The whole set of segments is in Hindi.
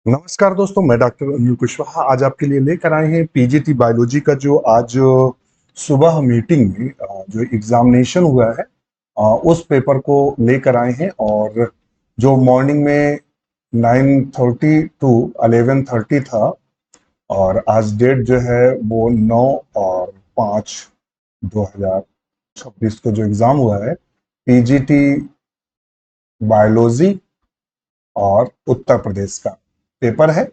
नमस्कार दोस्तों, मैं डॉक्टर अनिल कुशवाहा आज आपके लिए लेकर आए हैं पीजीटी बायोलॉजी का जो आज सुबह मीटिंग में जो एग्जामिनेशन हुआ है उस पेपर को लेकर आए हैं। और जो मॉर्निंग में 9:30 टू 11:30 था और आज डेट जो है वो 9/5/2026 को जो एग्जाम हुआ है पीजीटी बायोलॉजी और उत्तर प्रदेश का पेपर है।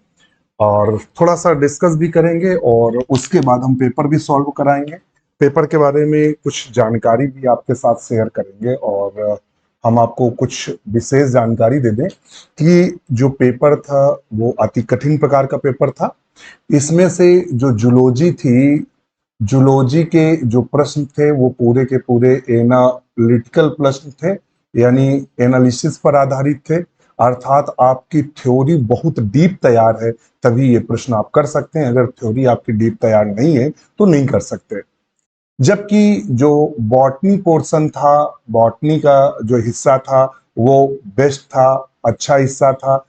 और थोड़ा सा डिस्कस भी करेंगे और उसके बाद हम पेपर भी सॉल्व कराएंगे। पेपर के बारे में कुछ जानकारी भी आपके साथ शेयर करेंगे और हम आपको कुछ विशेष जानकारी दे दें कि जो पेपर था वो अति कठिन प्रकार का पेपर था। इसमें से जो जूलॉजी थी, जूलॉजी के जो प्रश्न थे वो पूरे के पूरे एनालिटिकल प्रश्न थे, यानी एनालिसिस पर आधारित थे। अर्थात आपकी थ्योरी बहुत डीप तैयार है तभी ये प्रश्न आप कर सकते हैं, अगर थ्योरी आपकी डीप तैयार नहीं है तो नहीं कर सकते। जबकि जो बॉटनी पोर्शन था, बॉटनी का जो हिस्सा था वो बेस्ट था, अच्छा हिस्सा था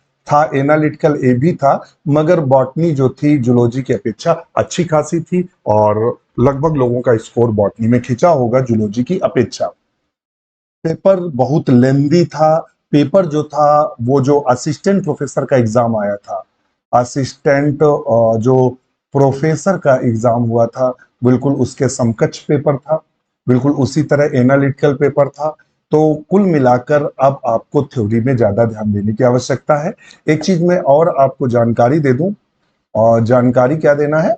एनालिटिकल ए भी था, मगर बॉटनी जो थी जूलॉजी की अपेक्षा अच्छी खासी थी और लगभग लोगों का स्कोर बॉटनी में खिंचा होगा जूलॉजी की अपेक्षा। पेपर बहुत लेंदी था। पेपर जो था वो जो असिस्टेंट प्रोफेसर का एग्जाम आया था, असिस्टेंट जो प्रोफेसर का एग्जाम हुआ था, बिल्कुल उसके समकक्ष पेपर था, बिल्कुल उसी तरह एनालिटिकल पेपर था। तो कुल मिलाकर अब आपको थ्योरी में ज्यादा ध्यान देने की आवश्यकता है। एक चीज मैं और आपको जानकारी दे दूं, और जानकारी क्या देना है,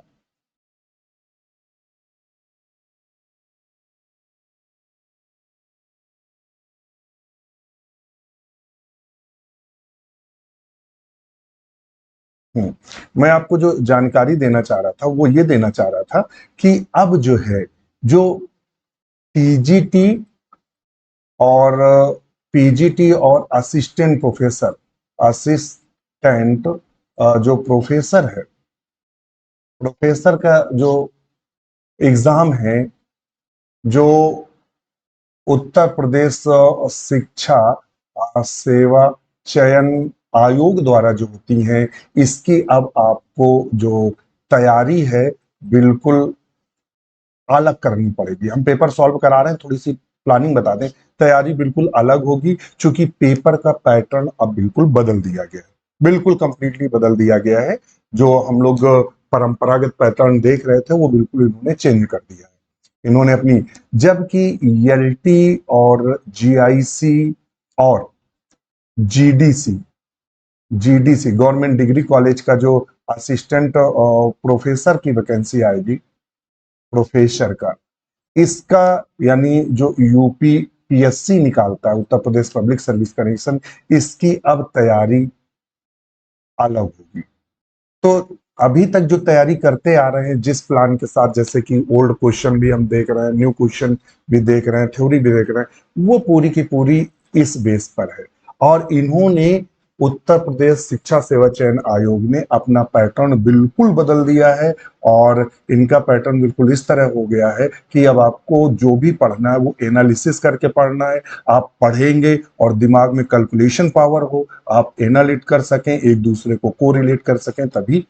मैं आपको जो जानकारी देना चाह रहा था वो ये देना चाह रहा था कि अब जो है, जो पीजीटी और पीजीटी और असिस्टेंट प्रोफेसर, असिस्टेंट जो प्रोफेसर है, प्रोफेसर का जो एग्जाम है, जो उत्तर प्रदेश शिक्षा सेवा चयन आयोग द्वारा जो होती हैं, इसकी अब आपको जो तैयारी है बिल्कुल अलग करनी पड़ेगी। हम पेपर सॉल्व करा रहे हैं, थोड़ी सी प्लानिंग बता दें, तैयारी बिल्कुल अलग होगी क्योंकि पेपर का पैटर्न अब बिल्कुल बदल दिया गया है, बिल्कुल कंप्लीटली बदल दिया गया है। जो हम लोग परंपरागत पैटर्न देख रहे थे वो बिल्कुल इन्होंने चेंज कर दिया है, इन्होंने अपनी। जबकि एलटी और जीआईसी और GDC, GDC government degree college का जो असिस्टेंट प्रोफेसर की वैकेंसी आएगी, प्रोफेसर का, इसका यानी जो यूपी पीएससी निकालता है, Uttar Pradesh public service commission, इसकी अब तैयारी अलग होगी। तो अभी तक जो तैयारी करते आ रहे हैं जिस प्लान के साथ, जैसे कि ओल्ड क्वेश्चन भी हम देख रहे हैं, न्यू क्वेश्चन भी देख रहे हैं, थ्योरी भी देख रहे हैं, वो पूरी की पूरी इस बेस पर है। और इन्होंने, उत्तर प्रदेश शिक्षा सेवा चयन आयोग ने अपना पैटर्न बिल्कुल बदल दिया है और इनका पैटर्न बिल्कुल इस तरह हो गया है कि अब आपको जो भी पढ़ना है वो एनालिसिस करके पढ़ना है। आप पढ़ेंगे और दिमाग में कैलकुलेशन पावर हो, आप एनालिट कर सकें, एक दूसरे को कोरिलेट कर सकें, तभी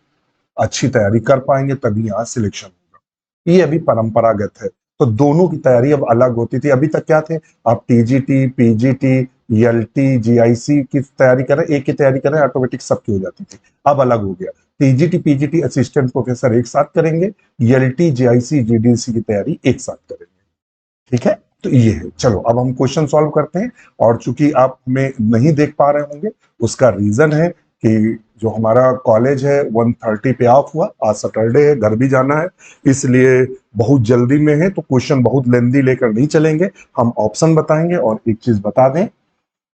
अच्छी तैयारी कर पाएंगे, तभी यहाँ सिलेक्शन होगा। ये अभी परंपरागत है। तो दोनों की तैयारी अब अलग होती थी। अभी तक क्या थे, आप टीजीटी, पीजीटी, एलटी, जीआईसी की तैयारी कर रहे हैं, एक की तैयारी कर रहे हैं, ऑटोमेटिक सबकी हो जाती थी। अब अलग हो गया, टीजीटी पीजीटी असिस्टेंट प्रोफेसर एक साथ करेंगे, एलटी जीआईसी जीडीसी की तैयारी एक साथ करेंगे। ठीक है, तो ये है। चलो अब हम क्वेश्चन सॉल्व करते हैं। और चूंकि आप हमें नहीं देख पा रहे होंगे, उसका रीजन है कि जो हमारा कॉलेज है 1:30 पे ऑफ हुआ, आज सैटरडे है, घर भी जाना है, इसलिए बहुत जल्दी में है, तो क्वेश्चन बहुत लेंदी लेकर नहीं चलेंगे। हम ऑप्शन बताएंगे। और एक चीज बता दें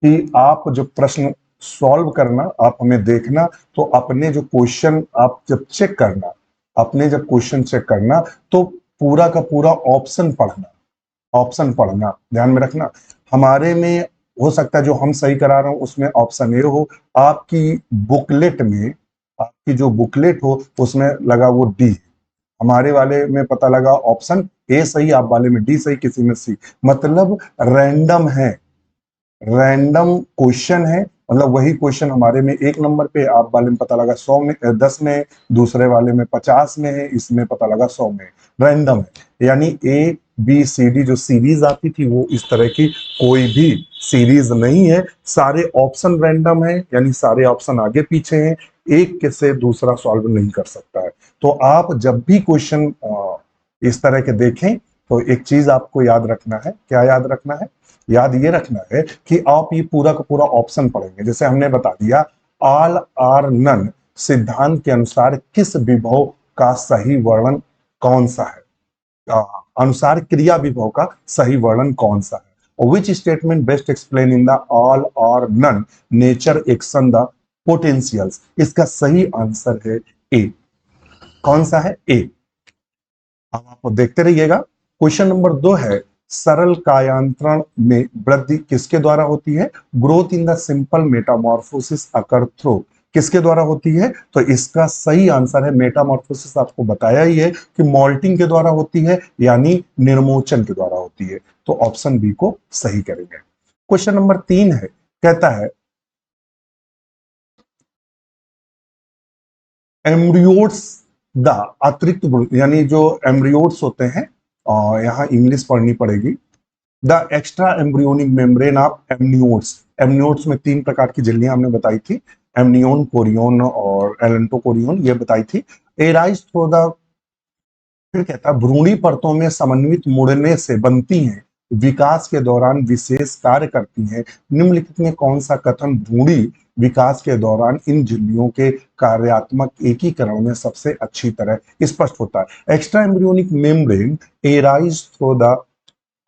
कि आप जब प्रश्न सॉल्व करना, आप हमें देखना, तो अपने जो क्वेश्चन आप जब चेक करना, अपने जब क्वेश्चन चेक करना तो पूरा का पूरा ऑप्शन पढ़ना, ऑप्शन पढ़ना ध्यान में रखना। हमारे में हो सकता है जो हम सही करा रहा हूं उसमें ऑप्शन ए हो, आपकी बुकलेट में, आपकी जो बुकलेट हो उसमें लगा वो डी, हमारे वाले में पता लगा ऑप्शन ए सही, आप वाले में डी सही, किसी में सी। मतलब रैंडम है, रैंडम क्वेश्चन है, मतलब वही क्वेश्चन हमारे में 1 नंबर पे, आप वाले में पता लगा 100 में 10 में, दूसरे वाले में 50 में है, इसमें पता लगा 100 में। रैंडम है, यानी ए बी सी डी जो सीरीज आती थी वो इस तरह की कोई भी सीरीज नहीं है, सारे ऑप्शन रैंडम है, यानी सारे ऑप्शन आगे पीछे हैं, एक के से दूसरा सॉल्व नहीं कर सकता है। तो आप जब भी क्वेश्चन इस तरह के देखें तो एक चीज आपको याद रखना है। क्या याद रखना है? याद ये रखना है कि आप ये पूरा का पूरा ऑप्शन पढ़ेंगे। जैसे हमने बता दिया ऑल आर नन सिद्धांत के अनुसार किस विभव का सही वर्णन कौन सा है, अनुसार क्रिया विभव का सही वर्णन कौन सा है। Which statement best explain in the all or none nature action the potentials, इसका सही आंसर है ए। कौन सा है? ए। अब आप देखते रहिएगा। क्वेश्चन नंबर 2 है सरल कायांतरण में वृद्धि किसके द्वारा होती है? Growth in the simple Metamorphosis occur through किसके द्वारा होती है? तो इसका सही आंसर है मेटामॉर्फोसिस, आपको बताया ही है कि मॉल्टिंग के द्वारा होती है, यानी निर्मोचन के द्वारा होती है। तो ऑप्शन बी को सही करेंगे। क्वेश्चन नंबर 3 है, कहता है एम्ब्रियोट्स द अतिरिक्त, यानी जो एम्ब्रियोट्स होते हैं, और यहाँ इंग्लिश पढ़नी पड़ेगी, the extra embryonic membrane of amniotes. Amniotes में 3 प्रकार की झिल्लियां हमने बताई थी, एमनियोन, कोरियोन और एलेंटोकोरियोन, ये बताई थी। एराइज थ्रू द, फिर कहता है भ्रूणी परतों में समन्वित मुड़ने से बनती हैं, विकास के दौरान विशेष कार्य करती हैं। निम्नलिखित में कौन सा कथन भ्रूणी विकास के दौरान इन झिल्लियों के कार्यात्मक एकीकरण में सबसे अच्छी तरह स्पष्ट होता है? Extra embryonic membrane arise through the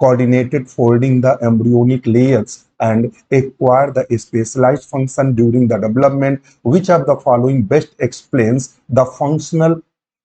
coordinated folding the embryonic layers and acquire the specialized function during the development. Which of the following best explains the functional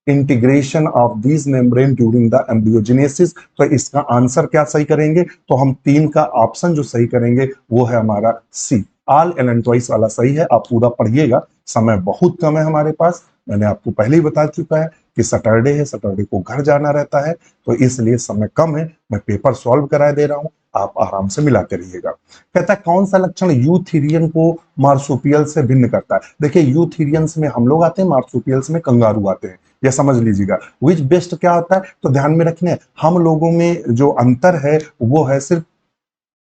integration of these membrane during the embryogenesis? तो इसका आंसर क्या सही करेंगे? तो हम 3 का ऑप्शन जो सही करेंगे वो है हमारा सी, ऑल एंड ट्वाइस वाला सही है। आप पूरा पढ़िएगा, समय बहुत कम है हमारे पास। मैंने आपको पहले ही बता चुका है कि सैटरडे है, सैटरडे को घर जाना रहता है, तो इसलिए समय कम है। मैं पेपर सॉल्व करा दे रहा हूं, आप आराम से मिलाते रहिएगा। कहता है कौन सा लक्षण यूथीरियन को मार्सुपियल से भिन्न करता है? देखिए यूथीरियंस में हम लोग आते हैं, मार्सुपियल्स में कंगारू आते हैं, यह समझ लीजिएगा। विच बेस्ट क्या होता है? तो ध्यान में रखने, हम लोगों में जो अंतर है वो है सिर्फ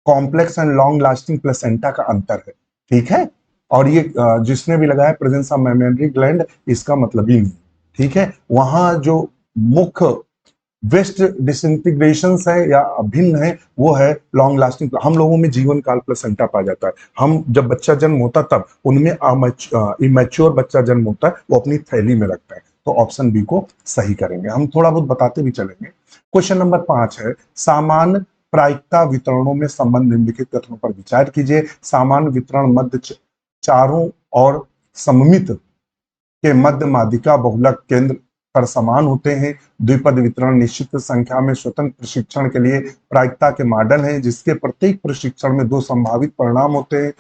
complex and long lasting placenta का अंतर है, ठीक है। और ये जिसने भी लगाया प्रेजेंस ऑफ मेमेंडरी ग्लैंड, इसका मतलब ही नहीं, ठीक है। वहां जो मुख्य वेस्ट डिसइंटीग्रेशन है या भिन्न है वो है लॉन्ग लास्टिंग। हम लोगों में जीवन काल प्लेसेंटा पाया जाता है। हम जब बच्चा जन्म होता तब, उनमें इमेच्योर बच्चा जन्म होता है, वो अपनी थैली में रखता है। तो ऑप्शन बी को सही करेंगे। हम थोड़ा बहुत बताते भी चलेंगे। क्वेश्चन नंबर 5 है सामान्य प्रायिकता वितरणों में संबंध निम्नलिखित कथनों पर विचार कीजिए। सामान्य वितरण मध्य चारों और सममित के मध्य माध्यिका बहुलक केंद्र पर समान होते हैं। द्विपद वितरण निश्चित संख्या में स्वतंत्र प्रशिक्षण के लिए प्रायिकता के मॉडल हैं, जिसके प्रत्येक प्रशिक्षण में 2 संभावित परिणाम होते हैं।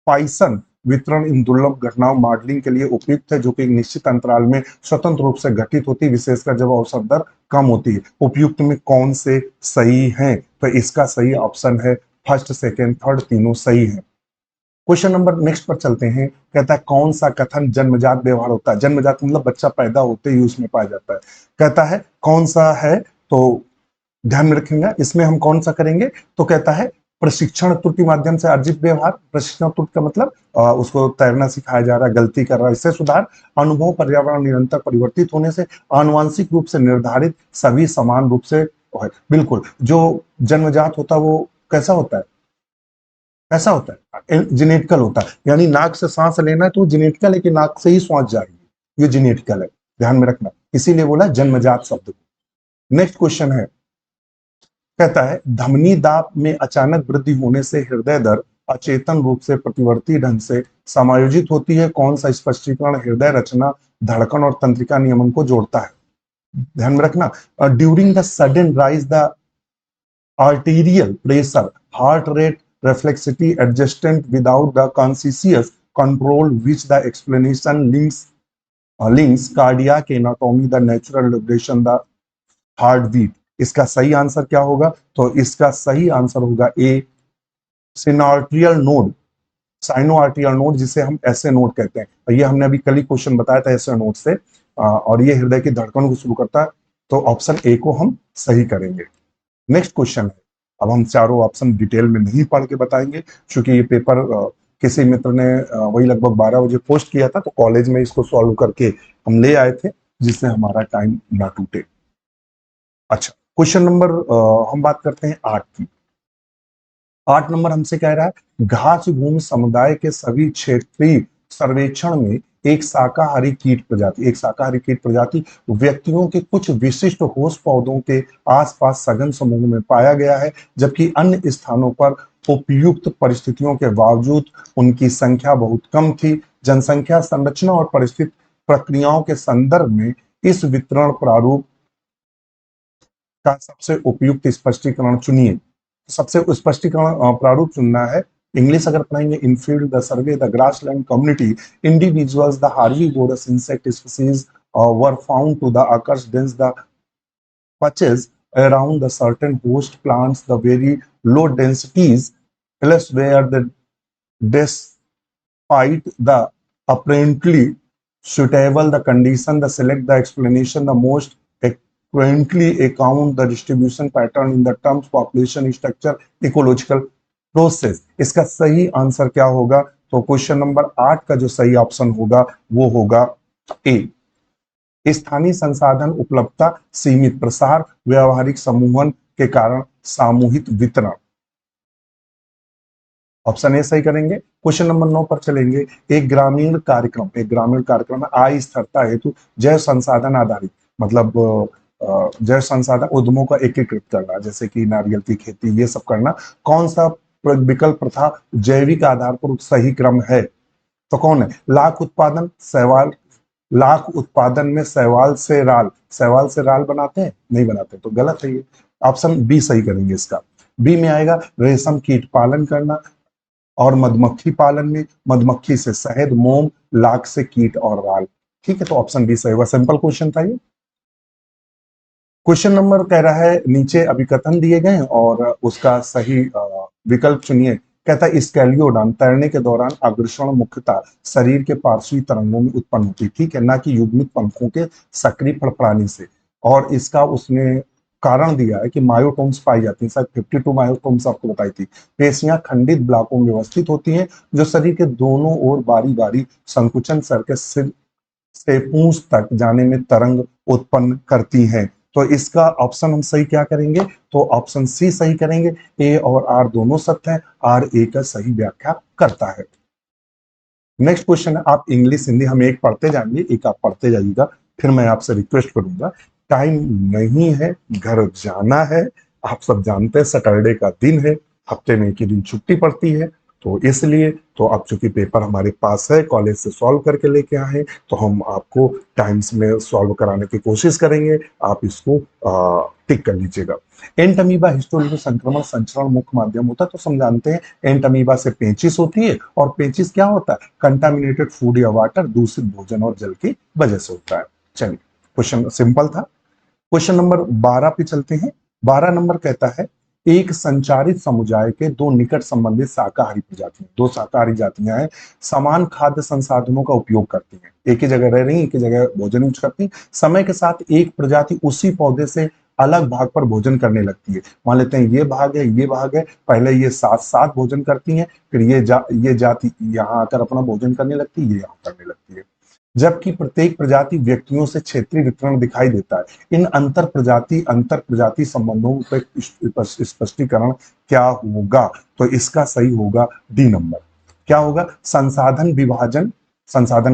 पाइसन वितरण इन दुर्लभ घटनाओं मॉडलिंग के लिए उपयुक्त है, जो कि एक निश्चित अंतराल में स्वतंत्र रूप से घटित होती है, विशेषकर जब औसत दर कम होती है। उपयुक्त में कौन से सही हैं? तो इसका सही ऑप्शन है फर्स्ट, सेकेंड, थर्ड, तीनों सही है। क्वेश्चन नंबर नेक्स्ट पर चलते हैं। कहता है कौन सा कथन जन्मजात व्यवहार होता है? जन्मजात मतलब बच्चा पैदा होते ही उसमें पाया जाता है। कहता है कौन सा है? तो ध्यान में रखेंगे इसमें हम कौन सा करेंगे। तो कहता है प्रशिक्षण त्रुटि माध्यम से अर्जित व्यवहार। प्रशिक्षण त्रुटि का मतलब उसको तैरना सिखाया जा रहा है, गलती कर रहा है, इससे सुधार। अनुभव पर्यावरण निरंतर परिवर्तित होने से। आनुवांशिक रूप से निर्धारित सभी समान रूप से। बिल्कुल, जो जन्मजात होता है वो कैसा होता है? ऐसा होता है जेनेटिकल होता है, यानी नाक से सांस लेना है तो जेनेटिकल है कि नाक से ही सांस जाएगी, ये जेनेटिकल है, ध्यान में रखना, इसीलिए बोला जन्मजात शब्द। नेक्स्ट क्वेश्चन है, कहता है धमनी दाब में अचानक वृद्धि होने से हृदय दर अचेतन रूप से प्रतिवर्ती ढंग से समायोजित होती है। कौन सा स्पष्टीकरण हृदय रचना, धड़कन और तंत्रिका नियमन को जोड़ता है? ध्यान में रखना, during the sudden rise the arterial pressure, heart rate, reflexivity adjustment without the conscious control, which the explanation links cardiac anatomy, the natural regulation, the heartbeat. इसका सही आंसर क्या होगा? तो इसका सही आंसर होगा ए, सिनॉर्ट्रियल नोड। साइनो आर्टियल नोड, जिसे हम एसए नोड कहते हैं, और ये हमने अभी कल ही क्वेश्चन बताया था एसए नोड से, और ये हृदय की धड़कन को शुरू करता है, तो ऑप्शन ए को हम सही करेंगे। नेक्स्ट क्वेश्चन है, अब हम चारों ऑप्शन डिटेल में नहीं पढ़ के बताएंगे, क्योंकि ये पेपर किसी मित्र ने वही लगभग 12 बजे पोस्ट किया था, तो कॉलेज में इसको सॉल्व करके हम ले आए थे, जिससे हमारा टाइम ना टूटे। अच्छा, क्वेश्चन नंबर हम बात करते हैं 8 की। 8 नंबर हमसे कह रहा है, घास भूमि समुदाय के सभी क्षेत्रीय सर्वेक्षण में एक शाकाहारी कीट प्रजाति व्यक्तियों के कुछ विशिष्ट होस्ट पौधों के आसपास सघन समूह में पाया गया है, जबकि अन्य स्थानों पर उपयुक्त परिस्थितियों के बावजूद उनकी संख्या बहुत कम थी। जनसंख्या संरचना और परिस्थिति प्रक्रियाओं के संदर्भ में इस वितरण प्रारूप का सबसे उपयुक्त स्पष्टीकरण चुनिए। सबसे स्पष्टीकरण प्रारूप चुनना है। इंग्लिश अगर पढ़ेंगे, Enfield the survey the grassland community individuals the herbivores insect species were found to the occurs dense the patches around the certain host plants, the very low densities elsewhere, the despite the apparently suitable the condition, the select the explanation the most accurately account the distribution pattern in the terms population structure ecological process। इसका सही आंसर क्या होगा? तो क्वेश्चन नंबर 8 का जो सही ऑप्शन होगा वो होगा ए, स्थानीय संसाधन उपलब्धता, सीमित प्रसार, व्यवहारिक समूहन के कारण सामूहिक वितरण। ऑप्शन ए सही करेंगे। क्वेश्चन नंबर 9 पर चलेंगे। एक ग्रामीण कार्यक्रम है आय स्थिरता हेतु जैव संसाधन आधारित, मतलब जैव संसाधन उद्यमों का एकीकृत करना, जैसे कि नारियल की खेती, ये सब करना। कौन सा विकल्प प्रथा जैविक आधार पर सही क्रम है? तो कौन है? लाख उत्पादन, शैवाल, लाख उत्पादन में शैवाल से राल बनाते हैं? नहीं बनाते, तो गलत है ये। ऑप्शन बी सही करेंगे इसका। बी में आएगा रेशम कीट पालन करना, और मधुमक्खी पालन में मधुमक्खी से शहद, मोम, लाख से कीट और राल। ठीक है, तो ऑप्शन बी सही होगा। सिंपल क्वेश्चन था ये। क्वेश्चन नंबर कह रहा है, नीचे अभिकथन दिए गए और उसका सही विकल्प चुनिए। कहता है स्कैलियोडन तैरने के दौरान अग्रषण मुख्यतः शरीर के पार्श्वी तरंगों में उत्पन्न होती, ठीक है, ना कि युग्मित पंखों के सक्रिय फड़फड़ाने से। और इसका उसने कारण दिया है कि मायोटोम्स पाई जाती हैं, शायद 52 मायोटोम्स आपको बताई थी। पेशियां खंडित ब्लॉकों में व्यवस्थित होती हैं, जो शरीर के दोनों ओर बारी बारी संकुचन सर के सिर से पूंछ तक जाने में तरंग उत्पन्न करती हैं। तो इसका ऑप्शन हम सही क्या करेंगे? तो ऑप्शन सी सही करेंगे। ए और आर दोनों सत्य है, आर ए का सही व्याख्या करता है। नेक्स्ट क्वेश्चन है, आप इंग्लिश हिंदी हम एक पढ़ते जाएंगे, एक आप पढ़ते जाइएगा, फिर मैं आपसे रिक्वेस्ट करूंगा। टाइम नहीं है, घर जाना है। आप सब जानते हैं सैटरडे का दिन है, हफ्ते में एक ही दिन छुट्टी पड़ती है, तो इसलिए तो अब चूंकि पेपर हमारे पास है, कॉलेज से सॉल्व करके लेके आए हैं, तो हम आपको टाइम्स में सॉल्व कराने की कोशिश करेंगे। आप इसको टिक कर लीजिएगा। एंटमीबा हिस्टोरिको संक्रमण संचरण मुख्य माध्यम होता है, तो हम जानते हैं एंटमीबा से पेचिस होती है, और पेचिस क्या होता है? कंटामिनेटेड फूड या वाटर, दूषित भोजन और जल की वजह से होता है। चलिए, क्वेश्चन सिंपल था। क्वेश्चन नंबर 12 पे चलते हैं। 12 नंबर कहता है, एक संचारित समुदाय के दो निकट संबंधित शाकाहारी प्रजातियां, दो शाकाहारी जातियां हैं, समान खाद्य संसाधनों का उपयोग करती हैं, एक ही जगह रह रही, एक ही जगह भोजन यूज करती हैं। समय के साथ एक प्रजाति उसी पौधे से अलग भाग पर भोजन करने लगती है। मान लेते हैं ये भाग है, ये भाग है, पहले ये साथ साथ भोजन करती हैं, फिर ये जाति यहाँ आकर अपना भोजन करने लगती है, ये यहाँ करने लगती है। जबकि प्रत्येक प्रजाति व्यक्तियों से क्षेत्रीय वितरण दिखाई देता है। इन अंतर प्रजाति संबंधों पर स्पष्टीकरण क्या होगा? तो इसका सही होगा डी नंबर। क्या होगा? संसाधन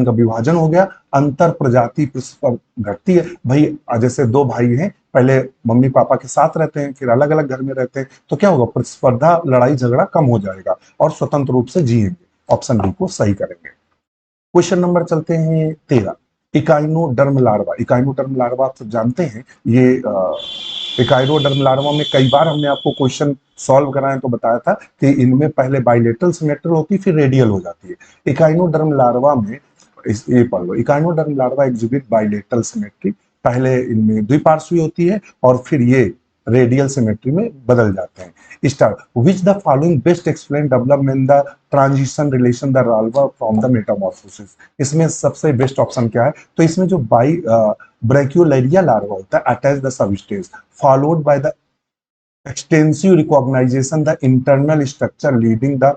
का विभाजन हो गया, अंतर प्रजाति घटती है। भाई जैसे दो भाई हैं, पहले मम्मी पापा के साथ रहते हैं, फिर अलग अलग घर में रहते हैं, तो क्या होगा? प्रतिस्पर्धा, लड़ाई झगड़ा कम हो जाएगा और स्वतंत्र रूप से जिएंगे। ऑप्शन डी को सही करेंगे। क्वेश्चन नंबर चलते हैं 13। इकाइनोडर्म लार्वा आप सब जानते हैं, ये इकाइनोडर्म लार्वा में कई बार हमने आपको क्वेश्चन सॉल्व कराए तो बताया था कि इनमें पहले बाइलेटरल सिमेट्रियल होती है, फिर रेडियल हो जाती है। इकाइनोडर्म लार्वा में ये पढ़ लो, echinoderm larva exhibit bilateral symmetry. पहले इनमें द्विपार्श्वी होती है और फिर ये रेडियल सिमेट्री में बदल जाते हैं। Star which the following best explain development the transition relation the larva from the Metamorphosis. इसमें सबसे बेस्ट ऑप्शन क्या है? तो इसमें जो बाई ब्रैक्यूलेरिया लार्वा होता है attach the substage followed by the extensive recognition the internal structure leading the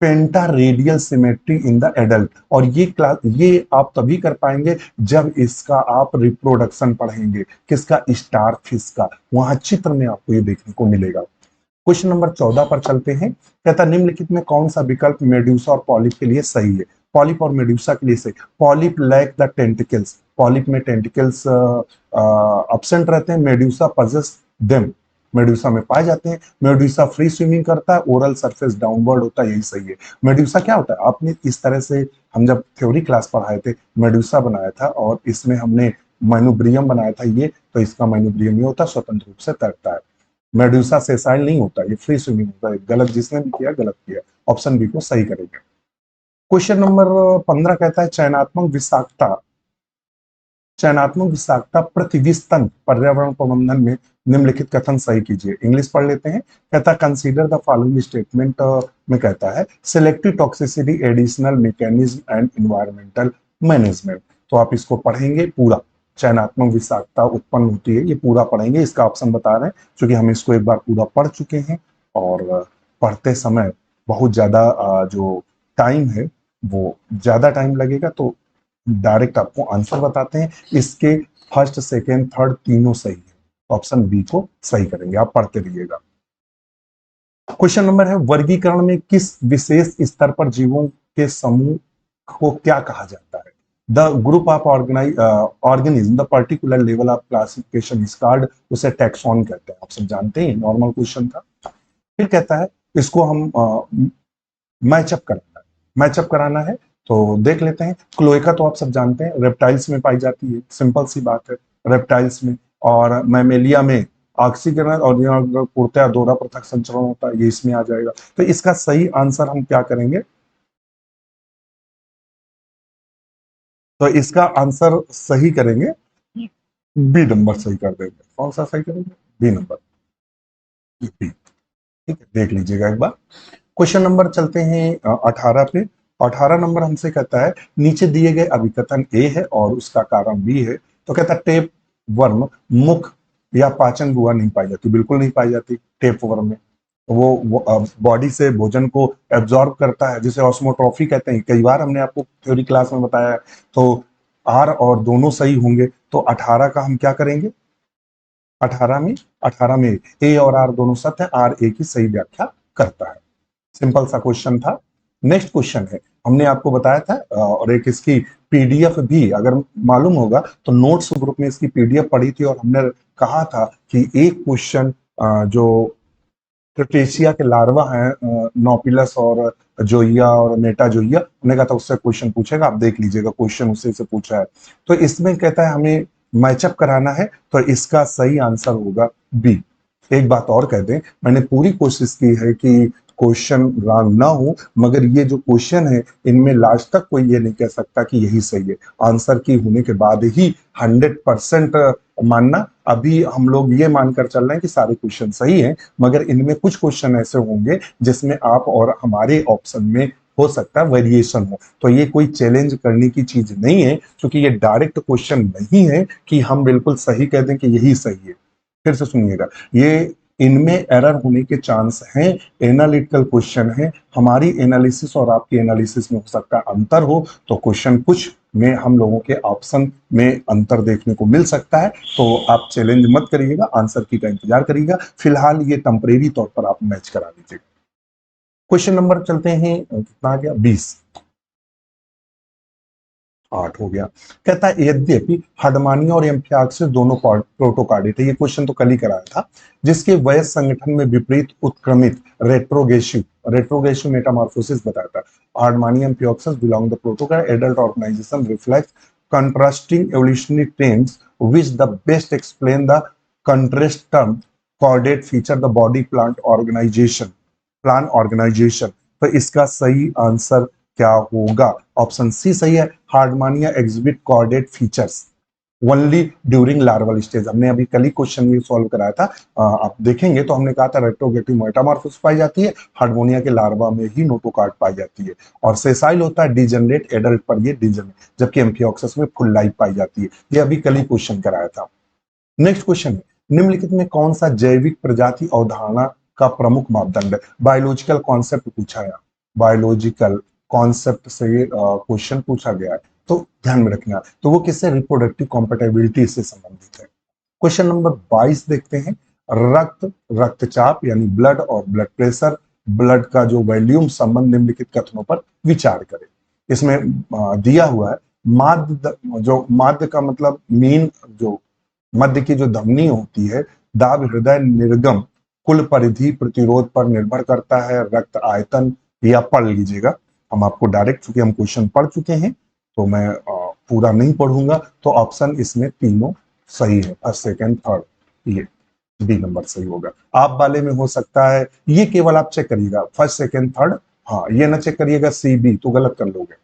pentaradial symmetry in the adult. और ये आप तभी कर पाएंगे जब इसका आप रिप्रोडक्शन पढ़ेंगे, किसका? स्टार फिश का। वहां चित्र में आपको ये देखने को मिलेगा। क्वेश्चन नंबर 14 पर चलते हैं। कहता निम्नलिखित में कौन सा विकल्प मेड्यूसा और पॉलिप के लिए सही है? पॉलिप और मेड्यूसा के लिए सही। Polyp lack the tentacles, polyp में टेंटिकल्स एब्सेंट रहते हैं। मेड्यूसा पजेस देम, मेड्यूसा में पाए जाते हैं। मेड्यूसा फ्री स्विमिंग करता है, ओरल सरफेस डाउनवर्ड होता है, यही सही है। मेड्यूसा क्या होता है? आपने इस तरह से, हम जब थ्योरी क्लास पढ़ाए थे, मेड्यूसा बनाया था और इसमें हमने माइनोब्रियम बनाया था। ये तो इसका माइनोब्रियम ये होता है, स्वतंत्र रूप से तैरता है। मेड्यूसा सेसाइल नहीं होता, ये फ्री स्विमिंग होता है। गलत जिसने भी किया गलत किया। ऑप्शन बी को सही करेंगे। क्वेश्चन नंबर 15 कहता है चयनात्मक विषाक्तता प्रतिविस्तन पर्यावरण प्रबंधन में निम्नलिखित कथन सही कीजिए। इंग्लिश पढ़ लेते हैं। कहता कंसीडर द फॉलोइंग स्टेटमेंट में कहता है selective toxicity additional mechanism and environmental management. तो आप इसको पढ़ेंगे पूरा। चयनात्मक विषाक्तता उत्पन्न होती है, ये पूरा पढ़ेंगे। इसका ऑप्शन बता रहे हैं क्योंकि हम इसको एक बार पूरा पढ़ चुके हैं और पढ़ते समय बहुत ज्यादा जो टाइम है वो ज्यादा टाइम लगेगा, तो डायरेक्ट आपको आंसर बताते हैं। इसके फर्स्ट सेकेंड थर्ड तीनों सही है। ऑप्शन बी को सही करेंगे, आप पढ़ते रहिएगा। क्वेश्चन नंबर है वर्गीकरण में किस विशेष स्तर पर जीवों के समूह को क्या कहा जाता है? The group of organism the particular level of classification is called, उसे टैक्सॉन कहते हैं। आप सब जानते हैं, नॉर्मल क्वेश्चन था। फिर कहता है इसको हम मैचअप कराना है तो देख लेते हैं। क्लोएका तो आप सब जानते हैं, रेप्टाइल्स में पाई जाती है, सिंपल सी बात है, रेप्टाइल्स में। और मैमेलिया में ऑक्सीकरण और पूर्णतया दोहरा पृथक संचरण होता है, ये इसमें आ जाएगा। तो इसका सही आंसर हम क्या करेंगे? तो इसका आंसर सही करेंगे, बी नंबर सही कर देंगे। कौन सा सही करेंगे? B number, B. ठीक है, देख लीजिएगा एक बार। क्वेश्चन नंबर चलते हैं 18 पे। 18 नंबर हमसे कहता है नीचे दिए गए अभिकथन ए है और उसका कारण बी है। तो कहता है टेप वर्म मुख या पाचन गुहा नहीं पाई जाती, बिल्कुल नहीं पाई जाती टेप वर्म में। वो बॉडी से भोजन को एब्जॉर्ब करता है, जिसे ऑस्मोट्रॉफी कहते हैं। कई बार हमने आपको थ्योरी क्लास में बताया है। तो आर और दोनों सही होंगे, तो 18 का हम क्या करेंगे? 18 में ए और आर दोनों सत्य है, आर ए की सही व्याख्या करता है। सिंपल सा क्वेश्चन था। नेक्स्ट क्वेश्चन है, हमने आपको बताया था और एक इसकी पीडीएफ भी अगर मालूम होगा तो नोट्स ग्रुप में इसकी पीडीएफ पढ़ी थी और हमने कहा था कि एक क्वेश्चन जो क्रिटेशिया के लार्वा हैं नोपिलस और जोइया और मेटाजोइया, हमने कहा था उससे क्वेश्चन पूछेगा। आप देख लीजिएगा, क्वेश्चन उसी से पूछा है। तो इसमें कहता है हमें मैचअप कराना है, तो इसका सही आंसर होगा बी। एक बात और कह दें, मैंने पूरी कोशिश की है कि क्वेश्चन रॉन्ग ना हो, मगर ये जो क्वेश्चन है इनमें लास्ट तक कोई ये नहीं कह सकता कि यही सही है। आंसर की होने के बाद ही 100% मानना। अभी हम लोग ये मानकर चल रहे हैं कि सारे क्वेश्चन सही हैं, मगर इनमें कुछ क्वेश्चन ऐसे होंगे जिसमें आप और हमारे ऑप्शन में हो सकता है वेरिएशन हो। तो ये कोई चैलेंज करने की चीज नहीं है, क्योंकि ये डायरेक्ट क्वेश्चन नहीं है कि हम बिल्कुल सही कह दें कि यही सही है। फिर से सुनिएगा, ये इनमें एरर होने के चांस हैं। एनालिटिकल क्वेश्चन है, हमारी एनालिसिस और आपकी एनालिसिस में हो सकता है अंतर हो, तो क्वेश्चन कुछ में हम लोगों के ऑप्शन में अंतर देखने को मिल सकता है। तो आप चैलेंज मत करिएगा, आंसर की का इंतजार करिएगा। फिलहाल ये टेम्परेरी तौर पर आप मैच करा लीजिएगा। क्वेश्चन नंबर चलते हैं, कितना आ गया? 20, 8 हो गया। कहता है यद्यपि हडमानिया और एम्फियाक्सिस दोनों प्रोटोकार्डिट है, ये क्वेश्चन तो कल ही कराया था, जिसके वयस संगठन में विपरीत उत्क्रमित रेट्रोगेसिव मेटामॉर्फोसिस बताया था। Herdmania amphioxus belong the protochord adult organisation reflects contrasting evolutionary trends which the best explain the contrast term chordate feature the body plan organization। तो इसका सही आंसर क्या होगा? ऑप्शन सी सही है, Herdmania exhibit chordate features. Only during larval stage. हमने अभी कल ही क्वेश्चन ये सॉल्व कराया था, आप देखेंगे तो हमने कहा था रेट्रोगेटिव मेटामॉर्फोसिस पाई जाती है, हार्मोनिया के लार्वा में ही नोटोकार्ड पाई जाती है, और सेसाइल होता है डिजेनरेट एडल्ट पर ये डिजेनरेट, जबकि एम्फियोक्सस में फुल लाइफ पाई जाती है। ये अभी कल ही क्वेश्चन कराया था। नेक्स्ट क्वेश्चन है, निम्नलिखित में कौन सा जैविक प्रजाति अवधारणा का प्रमुख मापदंड है? बायोलॉजिकल कॉन्सेप्ट पूछा है, बायोलॉजिकल कॉन्सेप्ट से क्वेश्चन पूछा गया है, तो ध्यान में रखना। तो वो किससे? रिप्रोडक्टिव कॉम्पेटेबिलिटी से संबंधित है। क्वेश्चन नंबर 22 देखते हैं, रक्तचाप यानी ब्लड और ब्लड प्रेशर, ब्लड का जो वॉल्यूम संबंध निम्नलिखित कथनों पर विचार करें। इसमें दिया हुआ है माध्य, जो माध्य का मतलब मीन, जो मध्य की जो धमनी होती है, दाब हृदय निर्गम कुल परिधि प्रतिरोध पर निर्भर करता है, रक्त आयतन, या पढ़ लीजिएगा, हम आपको डायरेक्ट, चूंकि हम क्वेश्चन पढ़ चुके हैं तो मैं पूरा नहीं पढ़ूंगा। तो ऑप्शन इसमें तीनों सही है, फर्स्ट सेकेंड थर्ड, ये बी नंबर सही होगा। आप वाले में हो सकता है, ये केवल आप चेक करिएगा फर्स्ट सेकेंड थर्ड, हाँ ये ना चेक करिएगा सी बी, तो गलत कर लोगे।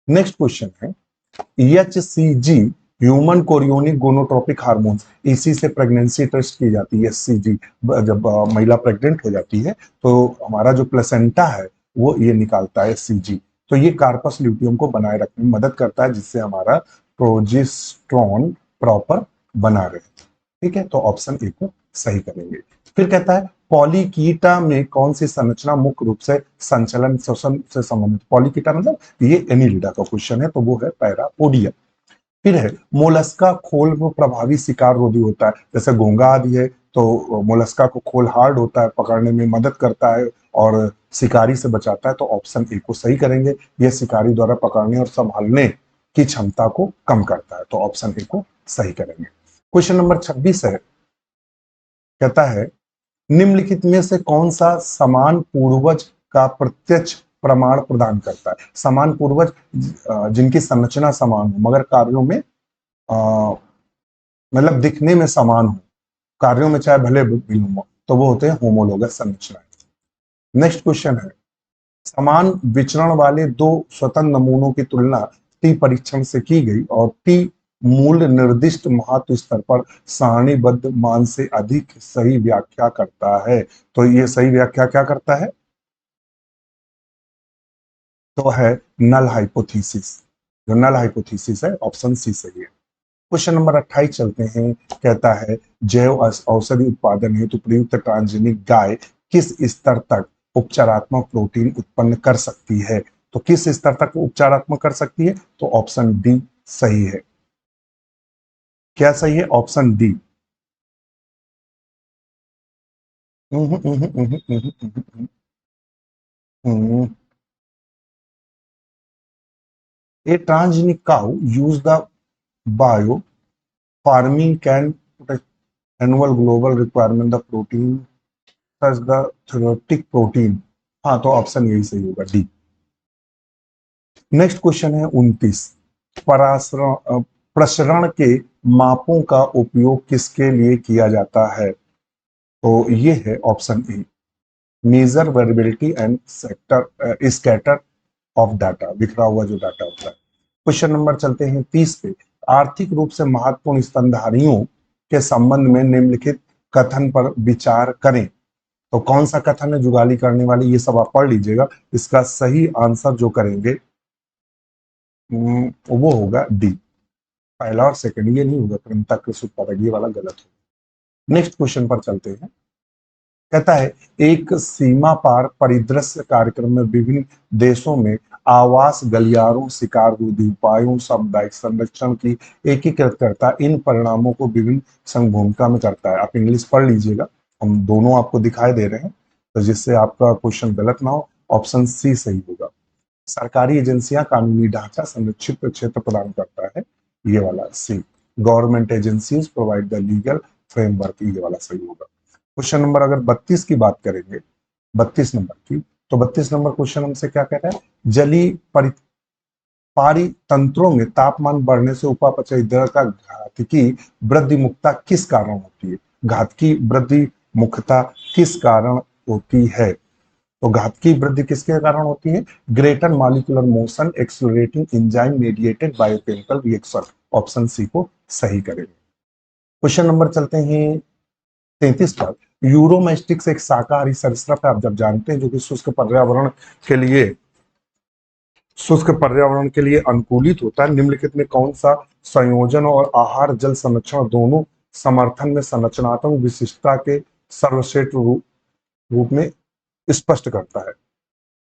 नेक्स्ट क्वेश्चन है, HCG ह्यूमन कोरियोनिक गोनोट्रोपिक हार्मोन्स, इसी से प्रेगनेंसी टेस्ट की जाती है। HCG जब महिला प्रेग्नेंट हो जाती है तो हमारा जो प्लेसेंटा है वो ये निकालता है HCG, तो ये कार्पस ल्यूटियम को बनाए रखने में मदद करता है, जिससे हमारा प्रोजेस्टेरोन प्रॉपर बना रहे। ठीक है, तो ऑप्शन ए को सही करेंगे। फिर कहता है पॉलीकीटा में कौन सी संरचना मुख्य रूप से संचलन श्वसन से संबंधित? पॉलीकीटा मतलब ये एनिलिडा का क्वेश्चन है, तो वो है पैरापोडियम। फिर है मोलस्का खोल वो प्रभावी शिकार रोधी होता है, जैसे घोंगा आदि है तो मोलस्का को खोल हार्ड होता है, पकड़ने में मदद करता है और शिकारी से बचाता है, तो ऑप्शन ए को सही करेंगे। यह शिकारी द्वारा पकड़ने और संभालने की क्षमता को कम करता है, तो ऑप्शन ए को सही करेंगे। क्वेश्चन नंबर 26 है, कहता है निम्नलिखित में से कौन सा समान पूर्वज का प्रत्यक्ष प्रमाण प्रदान करता है? समान पूर्वज जिनकी संरचना समान हो मगर कार्यों में मतलब दिखने में समान हो, कार्यों में चाहे भले भिन्न हो, तो वो होते हैं होमोलोगस संरचनाएं। नेक्स्ट क्वेश्चन है, समान विचरण वाले दो स्वतंत्र नमूनों की तुलना टी परीक्षण से की गई और टी मूल निर्दिष्ट महत्व स्तर पर सारणीबद्ध मान से अधिक सही व्याख्या करता है। तो ये सही व्याख्या क्या करता है? तो है नल हाइपोथेसिस, जो नल हाइपोथेसिस है ऑप्शन सी सही है। क्वेश्चन नंबर 28 चलते हैं, कहता है जैव औषधि उत्पादन हेतु प्रयुक्त ट्रांसजेनिक गाय किस स्तर तक उपचारात्मक प्रोटीन उत्पन्न कर सकती है? तो किस स्तर तक उपचारात्मक कर सकती है? तो ऑप्शन डी सही है। क्या सही है? Option D. A transgenic cow use the bio farming can annual global requirement the protein such the therapeutic protein। हाँ, तो ऑप्शन यही सही होगा, डी। नेक्स्ट क्वेश्चन है 29, प्रसरण के मापों का उपयोग किसके लिए किया जाता है? तो ये है option A, major variability and sector scatter of data, बिखरा हुआ जो डाटा होता है। क्वेश्चन नंबर चलते हैं 30 पे, आर्थिक रूप से महत्वपूर्ण स्तनधारियों के संबंध में निम्नलिखित कथन पर विचार करें। तो कौन सा कथन है जुगाली करने वाले, ये सब आप पढ़ लीजिएगा। इसका सही आंसर जो करेंगे वो होगा डी, पहला और सेकंड, ये नहीं होगा क्रमता कृषि उत्पादक, ये वाला गलत है। नेक्स्ट क्वेश्चन पर चलते हैं, कहता है एक सीमा पार परिदृश्य कार्यक्रम में विभिन्न देशों में आवास गलियारों शिकार रोधी उपायों सामुदायिक संरक्षण की एकीकृत करता है, इन परिणामों को विभिन्न संघ भूमिका में करता है। आप इंग्लिश पढ़ लीजिएगा, हम दोनों आपको दिखाई दे रहे हैं, तो जिससे आपका क्वेश्चन गलत ना हो, ऑप्शन सी सही होगा। सरकारी एजेंसियां कानूनी ढांचा संरक्षित क्षेत्र प्रदान करता है, ये वाला C. Government agencies provide the legal framework, ये वाला सही होगा। क्वेश्चन नंबर अगर 32 की बात करेंगे, 32 नंबर की, तो 32 नंबर क्वेश्चन हमसे क्या कहता है, जलीय पारितंत्रों में तापमान बढ़ने से उपापचय दर का घातकी वृद्धि मुक्ता किस कारण होती है? घातकी वृद्धि मुक्ता किस कारण होती है? तो घातकी वृद्धि किसके कारण होती है? Greater molecular motion accelerating enzyme mediated biochemical reaction, option C को सही करेंगे। क्वेश्चन नंबर चलते हैं 33 पर। यूरोमेस्टिक्स एक शाकाहारी सरीसृप है, आप जब जानते हैं, जो कि शुष्क पर्यावरण के लिए अनुकूलित होता है। निम्नलिखित में कौन सा संयोजन और आहार जल संरक्षण दोनों समर्थन में संरचनात्मक विशिष्टता के सर्वश्रेष्ठ रूप में स्पष्ट करता है?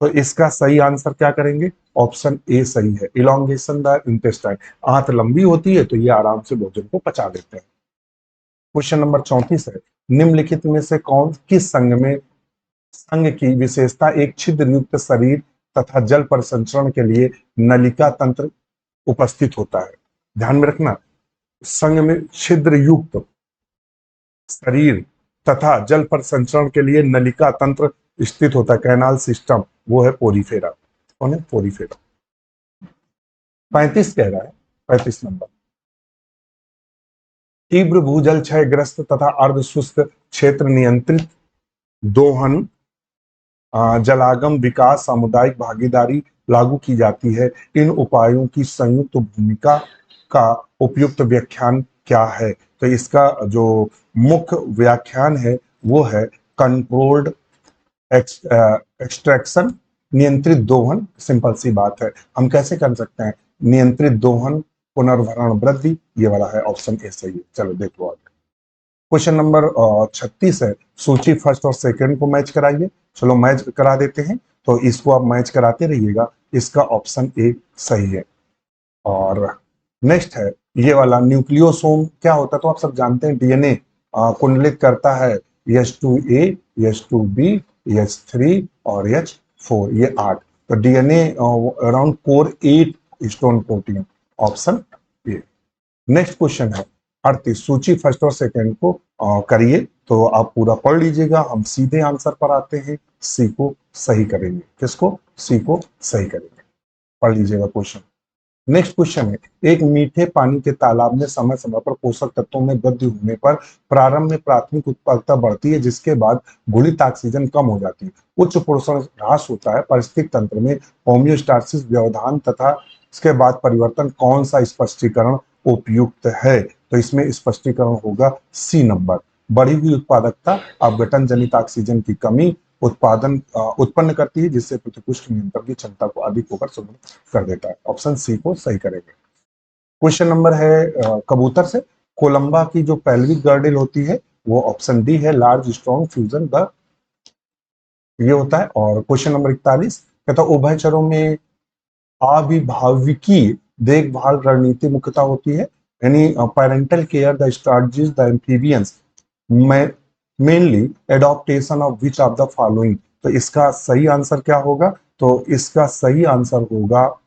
तो इसका सही आंसर क्या करेंगे? ऑप्शन ए सही है, इलोंगेशन द इंटेस्टाइन। आंत लंबी होती है तो ये आराम से भोजन को पचा लेते हैं। क्वेश्चन नंबर 34 है। निम्नलिखित में से किस संघ की विशेषता एक छिद्र युक्त शरीर तथा जल परिसंचरण के लिए नलिका तंत्र उपस्थित होता है? ध्यान में रखना, संघ में छिद्र युक्त शरीर तथा जल परिसंचरण के लिए नलिका तंत्र स्थित होता है, कैनाल सिस्टम, वो है पोरीफेरा। कौन है? पोरीफेरा। 35 कह रहा है, 35 नंबर। तीव्र भूजल क्षय ग्रस्त तथा अर्ध शुष्क क्षेत्र नियंत्रित दोहन जलागम विकास सामुदायिक भागीदारी लागू की जाती है। इन उपायों की संयुक्त भूमिका का उपयुक्त व्याख्यान क्या है? तो इसका जो मुख्य व्याख्यान है वो है कंट्रोल्ड एक्सट्रैक्शन, नियंत्रित दोहन। सिंपल सी बात है, हम कैसे कर सकते हैं? नियंत्रित दोहन, पुनर्भरण वृद्धि, ये वाला है, ऑप्शन ए सही है। चलो देखो आगे। क्वेश्चन नंबर 36 है। सूची फर्स्ट और सेकंड को मैच कराइए। चलो मैच करा देते हैं, तो इसको आप मैच कराते रहिएगा। इसका ऑप्शन ए सही है। और नेक्स्ट है ये वाला, न्यूक्लियोसोम क्या होता है? तो आप सब जानते हैं, डीएनए कुंडलित करता है H2A, H2B, H3 और H4, ये 8। तो DNA around core 8 stone protein, option A. Next question है 38। सूची फर्स्ट और सेकंड को करिए, तो आप पूरा पढ़ लीजिएगा। हम सीधे आंसर पर आते हैं, सी को सही करेंगे। किसको? सी को सही करेंगे। पढ़ लीजिएगा क्वेश्चन। नेक्स्ट क्वेश्चन है, एक मीठे पानी के तालाब में समय समय पर पोषक तत्वों में वृद्धि होने पर प्रारंभ में प्राथमिक उत्पादकता बढ़ती है, जिसके बाद घुलित ऑक्सीजन कम हो जाती है। उच्च पोषण ह्रास होता है। पारिस्थितिक तंत्र में होम्योस्टासिस व्यवधान तथा इसके बाद परिवर्तन, कौन सा स्पष्टीकरण उपयुक्त है? तो इसमें स्पष्टीकरण होगा सी नंबर। बढ़ी हुई उत्पादकता अपघटन जनित ऑक्सीजन की कमी उत्पन्न करती है, जिससे प्रतिपुष्ट नियंत्रण की क्षमता को अधिक होकर सुगम कर देता है। ऑप्शन सी को सही करेंगे। क्वेश्चन नंबर है कबूतर से। कोलंबा की जो पेल्विक गर्डल होती है वो ऑप्शन डी है, लार्ज स्ट्रॉन्ग फ्यूजन द, ये होता है। और क्वेश्चन नंबर 41 कहता है उभयचरों में अभिभाविकी देखभाल रणनीति मुख्यतः होती है, यानी parental care the strategies the amphibians mainly adaptation of which of the following. तो इसका सही आंसर क्या होगा? तो इसका सही आंसर होगा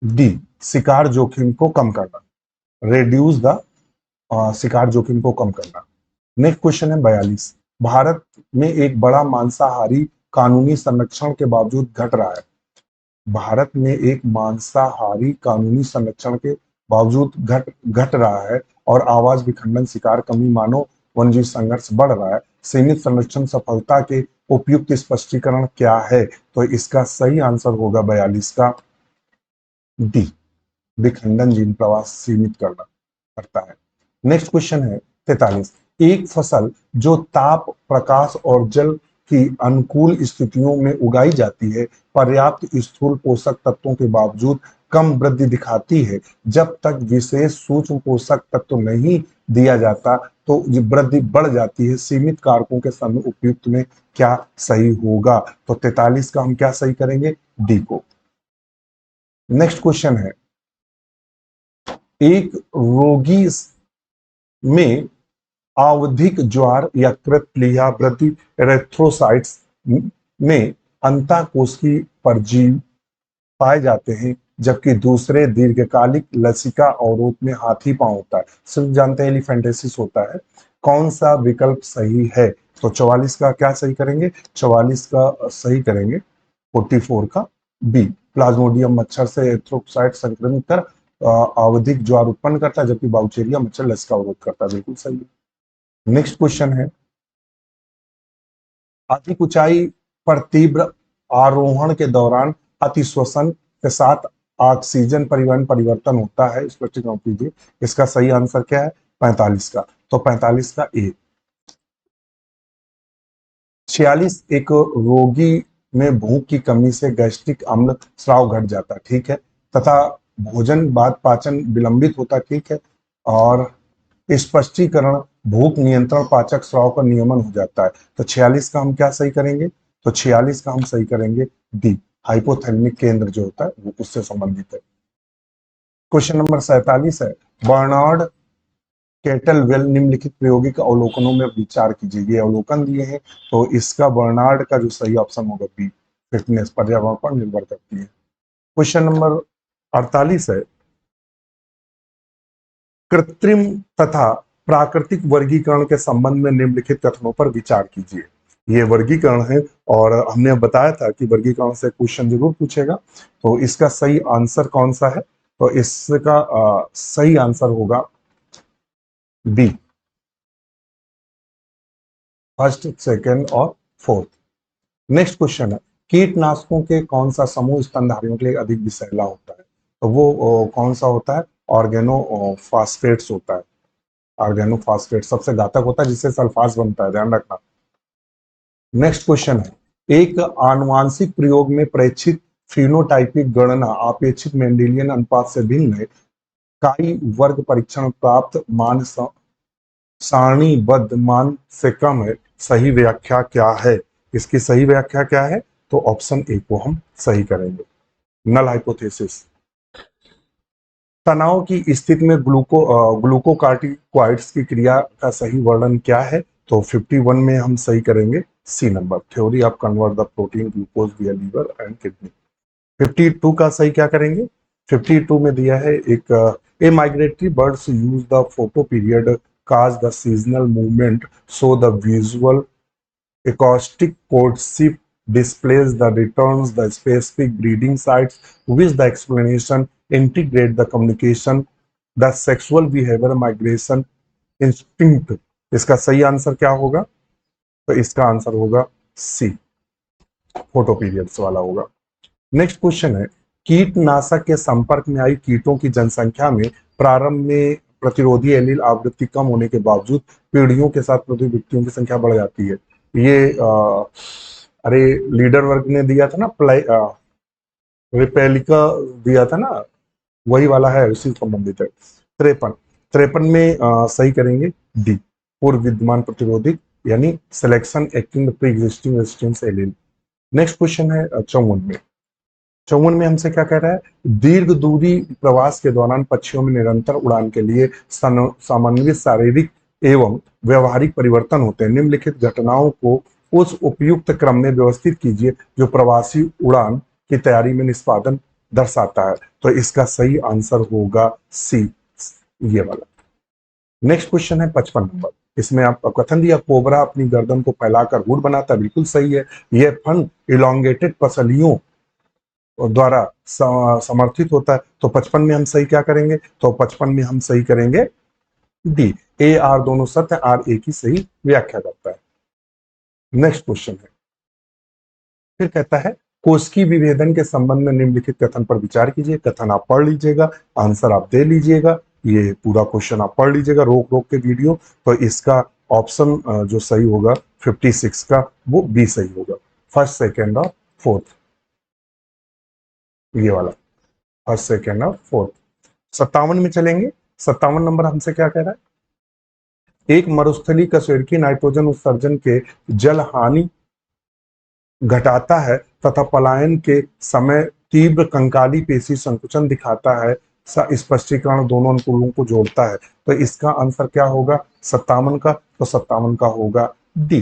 डी, शिकार जोखिम को कम करना, रेड्यूस द शिकार जोखिम को कम करना। नेक्स्ट क्वेश्चन है 42। भारत में एक बड़ा मांसाहारी कानूनी संरक्षण के बावजूद घट रहा है। भारत में एक मांसाहारी कानूनी संरक्षण के बावजूद घट रहा है और आवाज विखंडन, शिकार कमी, मानव वन्यजीव संघर्ष बढ़ रहा है। सीमित संरक्षण सफलता के उपयुक्त स्पष्टीकरण क्या है? तो इसका सही आंसर होगा 42 का डी, विखंडन जीन प्रवास सीमित करता है। नेक्स्ट क्वेश्चन है 43। एक फसल जो ताप, प्रकाश और जल की अनुकूल स्थितियों में उगाई जाती है, पर्याप्त स्थूल पोषक तत्वों के बावजूद कम वृद्धि दिखाती है। जब तक विशेष सूक्ष्म पोषक तत्व नहीं दिया जाता तो वृद्धि बढ़ जाती है। सीमित कारकों के समय उपयुक्त में क्या सही होगा? तो 43 का हम क्या सही करेंगे? डी को। नेक्स्ट क्वेश्चन है, एक रोगी में आवधिक ज्वार या कृतप्लीहा वृद्धि एरेथ्रोसाइट्स में अंतःकोशिकीय परजीवी पाए जाते हैं, जबकि दूसरे दीर्घकालिक लसिका अवरोध में हाथी पांव होता है। सिर्फ जानते हैं एलिफेंटेसिस होता है। कौन सा विकल्प सही है? तो 44 का क्या सही करेंगे? 44 का सही करेंगे 44 का बी, प्लाज्मोडियम मच्छर से एरेथ्रोसाइट संक्रमित कर आवधिक ज्वार उत्पन्न करता है, जबकि बाउचेरिया मच्छर लसिका अवरोध करता है। बिल्कुल सही है। नेक्स्ट क्वेश्चन है, अधिक ऊंचाई पर तीव्र आरोहण के दौरान अतिश्वसन के साथ ऑक्सीजन परिवहन परिवर्तन होता है, स्पष्टीकरण कीजिए। इसका सही आंसर क्या है? 45 का। तो 45 का ए। 46 एक रोगी में भूख की कमी से गैस्ट्रिक अम्ल स्राव घट जाता है, ठीक है, तथा भोजन बाद पाचन विलंबित होता, ठीक है, और स्पष्टीकरण भूख नियंत्रण पाचक स्राव का नियमन हो जाता है। तो 46 का हम क्या सही करेंगे? तो 46 का हम सही करेंगे डी, हाइपोथैलेमिक केंद्र जो होता है वो उससे संबंधित है। क्वेश्चन नंबर 47 है, बर्नार्ड केटलवेल निम्नलिखित प्रायोगिक अवलोकनों में विचार कीजिए। ये अवलोकन दिए हैं, तो इसका बर्नार्ड का जो सही ऑप्शन होगा बी, फिटनेस पर्यावरण पर निर्भर करती है। क्वेश्चन नंबर 48 है, कृत्रिम तथा प्राकृतिक वर्गीकरण के संबंध में निम्नलिखित कथनों पर विचार कीजिए। ये वर्गीकरण है और हमने बताया था कि वर्गीकरण से क्वेश्चन जरूर पूछेगा। तो इसका सही आंसर कौन सा है? तो इसका सही आंसर होगा बी, फर्स्ट, सेकंड और फोर्थ। नेक्स्ट क्वेश्चन है, कीटनाशकों के कौन सा समूह स्तनधारियों के लिए अधिक विषैला होता है? तो वो कौन सा होता है? ऑर्गेनो फास्फेट्स होता है। ऑर्गेनो फास्फेट सबसे घातक होता है, जिससे सल्फास बनता है, ध्यान रखना। नेक्स्ट क्वेश्चन है, एक आनुवांशिक प्रयोग में प्रेक्षित फिनोटाइपिक गणना अपेक्षित मेंडेलियन अनुपात से भिन्न है। काई वर्ग परीक्षण प्राप्त मान सारणीबद्ध मान से कम है। सही व्याख्या क्या है? इसकी सही व्याख्या क्या है? तो ऑप्शन ए को हम सही करेंगे, नल हाइपोथेसिस। तनाव की स्थिति में ग्लूकोकार्टिकॉइड्स की क्रिया का सही वर्णन क्या है? तो 51 में हम सही करेंगे C number, theory of convert the protein glucose via liver and kidney. 52 का सही क्या करेंगे? 52 में दिया है एक, A migratory birds use the photo period cause the seasonal movement so the visual acoustic courtship displays the returns the specific breeding sites with the explanation integrate the communication the sexual behavior migration instinct। इसका सही आंसर क्या होगा? तो इसका आंसर होगा सी, फोटो पीरियड्स वाला होगा। नेक्स्ट क्वेश्चन है, कीटनाशक के संपर्क में आई कीटों की जनसंख्या में प्रारंभ में प्रतिरोधी एलील आवृत्ति कम होने के बावजूद पीढ़ियों के साथ प्रतिरोधी व्यक्तियों की संख्या बढ़ जाती है। ये अरे लीडर वर्ग ने दिया था ना, रिपेलिका दिया था ना, वही वाला है, उसी से संबंधित है। 53 में सही करेंगे डी, पूर्व विद्यमान प्रतिरोधी, यानी selection acting pre existing resistance allele. Next question है 54 में। 54 में हमसे क्या कह रहा है, दीर्घ दूरी प्रवास के दौरान पक्षियों में निरंतर उड़ान के लिए समन्वित शारीरिक एवं व्यवहारिक परिवर्तन होते हैं। निम्नलिखित घटनाओं को उस उपयुक्त क्रम में व्यवस्थित कीजिए जो प्रवासी उड़ान की तैयारी में निष्पादन दर्शाता है। तो इसका सही आंसर होगा सी, ये वाला। नेक्स्ट क्वेश्चन है 55 नंबर। इसमें आपका कथन दिया, कोबरा अपनी गर्दन को फैलाकर हुड बनाता है, बिल्कुल सही है। यह फन इलोंगेटेड पसलियों द्वारा समर्थित होता है। तो 55 में हम सही क्या करेंगे? तो 55 में हम सही करेंगे डी, ए आर दोनों सत्य, आर ए की सही व्याख्या करता है। नेक्स्ट क्वेश्चन है, फिर कहता है, कोशिकी विभेदन के संबंध में निम्नलिखित कथन पर विचार कीजिए। कथन आप पढ़ लीजिएगा, आंसर आप दे लीजिएगा। ये पूरा क्वेश्चन आप पढ़ लीजिएगा रोक रोक के वीडियो। तो इसका ऑप्शन जो सही होगा 56 का, वो बी सही होगा, फर्स्ट, सेकेंड और फोर्थ, ये वाला, फर्स्ट, सेकेंड और फोर्थ। 57 में चलेंगे। 57 नंबर हमसे क्या कह रहा है, एक मरुस्थली कशेरुकी नाइट्रोजन उत्सर्जन के जल हानि घटाता है तथा पलायन के समय तीव्र कंकाली पेशी संकुचन दिखाता है। स्पष्टीकरण दोनों अनुकूलों को जोड़ता है। तो इसका आंसर क्या होगा 57 का? तो 57 का होगा डी।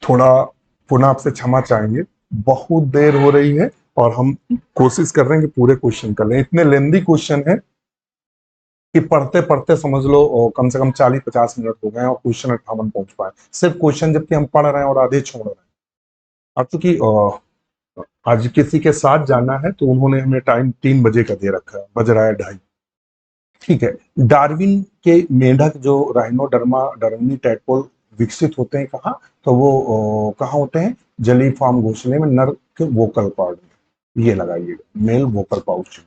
थोड़ा पुनः आपसे क्षमा चाहेंगे, बहुत देर हो रही है और हम कोशिश कर रहे हैं कि पूरे क्वेश्चन कर लें। इतने लेंदी क्वेश्चन है कि पढ़ते पढ़ते समझ लो कम से कम 40-50 मिनट हो गए और क्वेश्चन 58 पहुंच पाए, सिर्फ क्वेश्चन, जबकि हम पढ़ रहे हैं और आधे छोड़ रहे हैं। अब चूंकि आज किसी के साथ जाना है तो उन्होंने हमें टाइम 3 बजे का दे रखा है, बज रहा है 2:30। ठीक है, डार्विन के मेंढक जो राइनोडर्मा डर्मी टैडपोल विकसित होते हैं कहाँ? तो वो कहाँ होते हैं? जलीय फार्म घोंसले में, नर के वोकल पार्ट में। ये लगाइएगा, मेल वोकल पाउच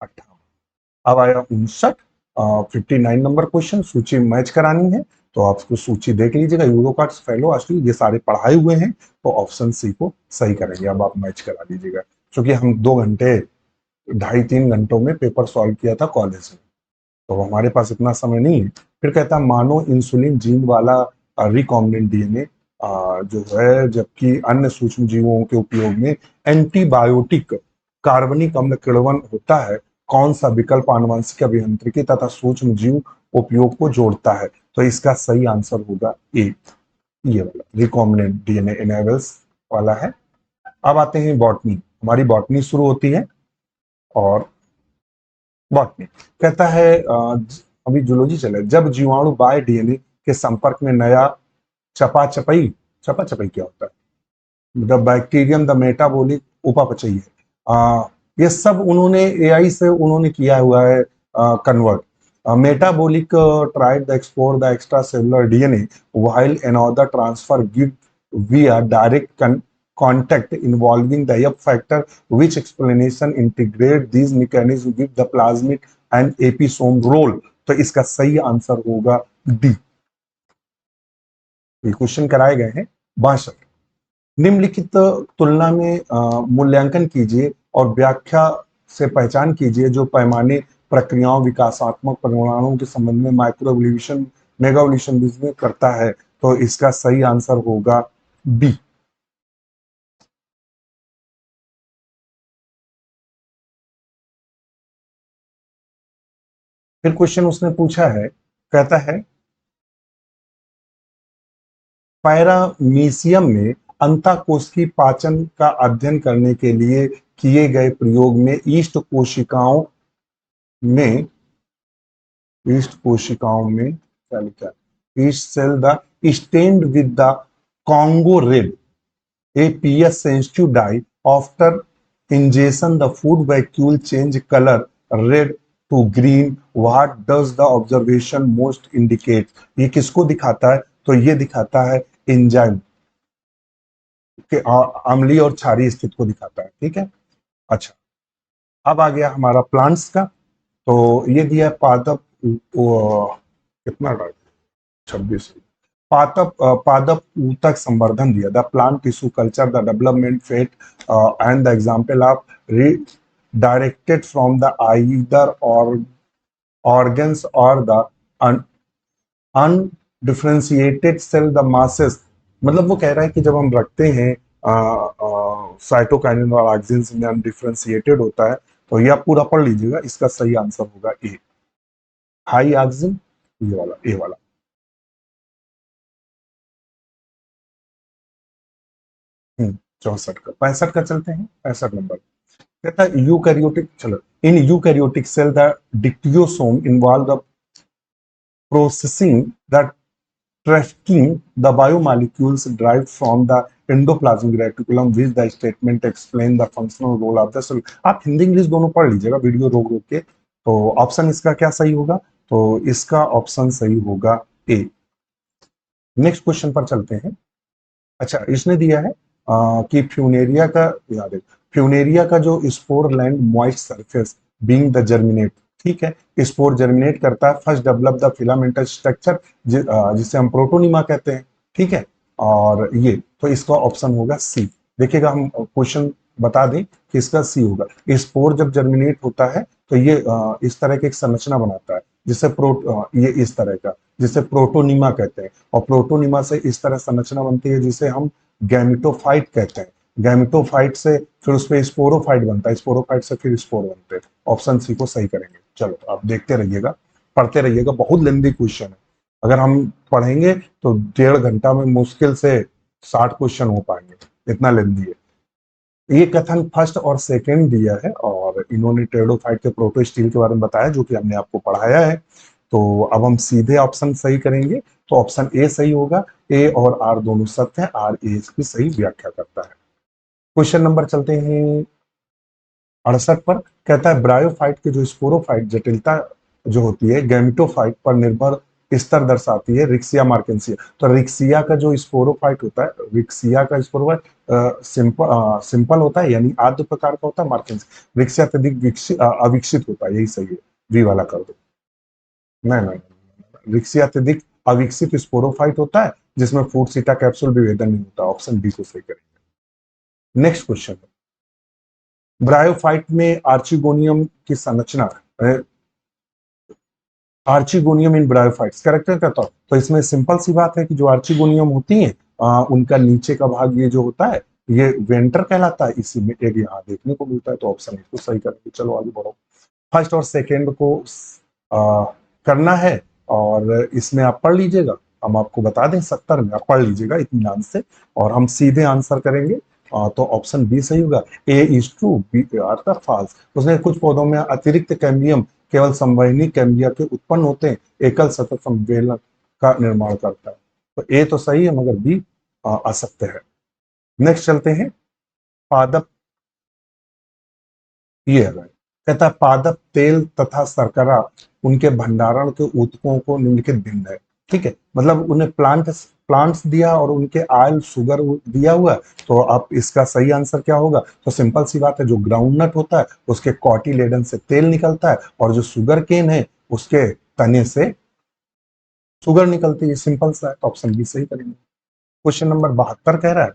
58। अब आया 59, 59 नंबर क्वेश्चन, सूची मैच करानी है। तो आप उसको सूची देख लीजिएगा, यूरो कार्ड्स, फेलो, ऑस्ट्री, ये सारे पढ़ाए हुए हैं, तो ऑप्शन सी को सही करेंगे। अब आप मैच करा लीजिएगा, क्योंकि हम 2 घंटे 2.5-3 घंटों में पेपर सॉल्व किया था कॉलेज में, तो हमारे पास इतना समय नहीं है। फिर कहता है मानो इंसुलिन जीन वाला रिकॉम्बिनेंट डीएनए जो है, जबकि अन्य सूक्ष्म जीवों के उपयोग में एंटीबायोटिक कार्बनिक अम्ल किण्वन होता है, कौन सा विकल्प आनुवंशिक अभियांत्रिकी तथा सूक्ष्म जीव उपयोग को जोड़ता है? तो इसका सही आंसर होगा ए, ये वाला रिकॉम्बिनेंट डीएनए इनेबल्स वाला है। अब आते हैं बॉटनी, हमारी बॉटनी शुरू होती है। और बॉटनी कहता है अभी जूलॉजी चले, जब जीवाणु बाय डीएनए के संपर्क में नया चपाचपई, चपाचपई क्या होता है, द बैक्टीरियम द मेटाबॉलिक उपापचयी है, ये सब उन्होंने एआई से उन्होंने किया हुआ है convert. Metabolic tried the export the extra cellular DNA while another transfer give via direct contact involving the F factor, which explanation integrate these mechanisms with the plasmid and episome role? तो इसका सही आंसर होगा डी। ये क्वेश्चन कराए गए हैं 62। निम्नलिखित तुलना में मूल्यांकन कीजिए और व्याख्या से पहचान कीजिए जो पैमाने प्रक्रियाओं विकासात्मक परिणामों के संबंध में माइक्रो एवोल्यूशन मेगा एवोल्यूशन में करता है। तो इसका सही आंसर होगा बी। फिर क्वेश्चन उसने पूछा है, कहता है पैरामीशियम में अंतःकोश की पाचन का अध्ययन करने के लिए किए गए प्रयोग में ईस्ट कोशिकाओं में क्या लिखा, yeast cell the stained with the Congo red a PS sensitive dye after ingestion the food vacuole change color red to green. What does the observation most indicate? ये किसको दिखाता है? तो ये दिखाता है एंजाइम के अम्लीय और क्षारीय स्थिति को दिखाता है। ठीक है, अच्छा अब आ गया हमारा प्लांट्स का। तो ये दिया है पादप, कितना 26 पादप ऊतक संवर्धन दिया, the plant tissue culture the development fate and the example of directed from the either or organs or the undifferentiated cell the masses. मतलब वो कह रहा है कि जब हम रखते हैं साइटोकाइनिन और ऑक्सिन में अनडिफरेंशिएटेड होता है। तो ये आप पूरा पढ़ लीजिएगा, इसका सही आंसर होगा ए, हाई ऑक्सिन, ये वाला ए वाला। 64 का 65 का चलते हैं, 65 नंबर कहता है यूकैरियोटिक, चलो in eukaryotic cell the dictyosome involve the processing the tracking the biomolecules derived from the endoplasmic reticulum with the statement explain the functional role of the cell। आप हिंदी इंग्लिश दोनों पढ़ लीजिएगा वीडियो रोक रोक के। तो ऑप्शन इसका क्या सही होगा? तो इसका ऑप्शन सही होगा ए। नेक्स्ट क्वेश्चन पर चलते हैं। अच्छा इसने दिया है कि फ्यूनेरिया का, याद है फ्यूनेरिया का जो spore land moist surface being the germinate, ठीक है, स्पोर जर्मिनेट करता है, first develop the filamental structure जिसे हम प्रोटोनिमा कहते हैं। ठीक है, और ये तो इसका ऑप्शन होगा सी। देखिएगा हम क्वेश्चन बता दें कि इसका सी होगा। स्पोर जब जर्मिनेट होता है तो ये इस तरह की एक संरचना बनाता है जिसे ये इस तरह का, जिसे प्रोटोनिमा कहते हैं। और प्रोटोनिमा से इस तरह संरचना बनती है जिसे हम गैमेटोफाइट कहते हैं। गैमेटोफाइट से फिर उस पर स्पोरोफाइट बनता है, स्पोरोफाइट से फिर स्पोर बनते हैं। ऑप्शन सी को सही करेंगे। चलो आप देखते रहिएगा, पढ़ते रहिएगा, बहुत लेंदी क्वेश्चन है। अगर हम पढ़ेंगे तो 1.5 घंटा में मुश्किल से 60 क्वेश्चन हो पाएंगे, इतना लेंदी है। ये कथन फर्स्ट और सेकंड दिया है और इन्होंने टेरिडोफाइट के प्रोटो स्टील के बारे में बताया जो कि हमने आपको पढ़ाया है। तो अब हम सीधे ऑप्शन सही करेंगे, तो ऑप्शन ए सही होगा। ए और आर दोनों सत्य है, आर ए इसकी सही व्याख्या करता है। क्वेश्चन नंबर चलते हैं 68 पर। कहता है ब्रायोफाइट के जो स्पोरोफाइट जटिलता जो होती है गैमेटोफाइट पर निर्भर स्तर दर्शाती है, रिक्सिया मार्केंसिया। तो रिक्सिया का जो स्पोरोफाइट होता है, रिक्सिया का स्पोरोफाइट सिंपल होता है, यानी आद्य प्रकार का होता है। मार्केंसिया रिक्सिया अत्यधिक अविकसित होता है, यही सही है, वी वाला कर दो। नहीं नहीं, रिक्सिया अत्यधिक अविकसित स्पोरोफाइट होता है जिसमें फूड सीटा कैप्सूल विभेदन नहीं होता। ऑप्शन बी को सही करेंगे। नेक्स्ट क्वेश्चन, ब्रायोफाइट में आर्चिगोनियम की संरचना, आर्चिगोनियम इन ब्रायोफाइट्स कैरेक्टर कहता हूं, तो इसमें सिंपल सी बात है कि जो आर्चिगोनियम होती है उनका नीचे का भाग ये जो होता है ये वेंटर कहलाता है, इसी में एक यहाँ देखने को मिलता है। तो ऑप्शन ए को सही करेंगे। चलो आगे बढ़ो। फर्स्ट और सेकेंड को आ, करना है और इसमें आप पढ़ लीजिएगा, हम आपको बता दें 70 में आप पढ़ लीजिएगा इत्मीनान से, और हम सीधे आंसर करेंगे। तो ऑप्शन बी सही होगा। ए इज ट्रू, बी अर्थात फॉल्स। उसने कुछ पौधों में अतिरिक्त कैम्बियम केवल संवहनी कैम्बिया के उत्पन्न होते हैं, एकल सतत संवेलन का निर्माण करता है। तो ए तो सही है मगर बी असत्य है। नेक्स्ट चलते हैं, पादप, ये है कहता है पादप तेल तथा शर्करा उनके भंडारण के ऊतकों को निम्नलिखित भिन्न है। ठीक है, मतलब उन्हें प्लांट्स दिया और उनके ऑयल शुगर दिया हुआ है। तो आप इसका सही आंसर क्या होगा? तो सिंपल सी बात है, जो ग्राउंडनट होता है उसके कॉटिलेडन से तेल निकलता है और जो शुगर केन है उसके तने से शुगर निकलती है। सिंपल सा है, तो ऑप्शन बी सही करेंगे। क्वेश्चन नंबर 72 कह रहा है,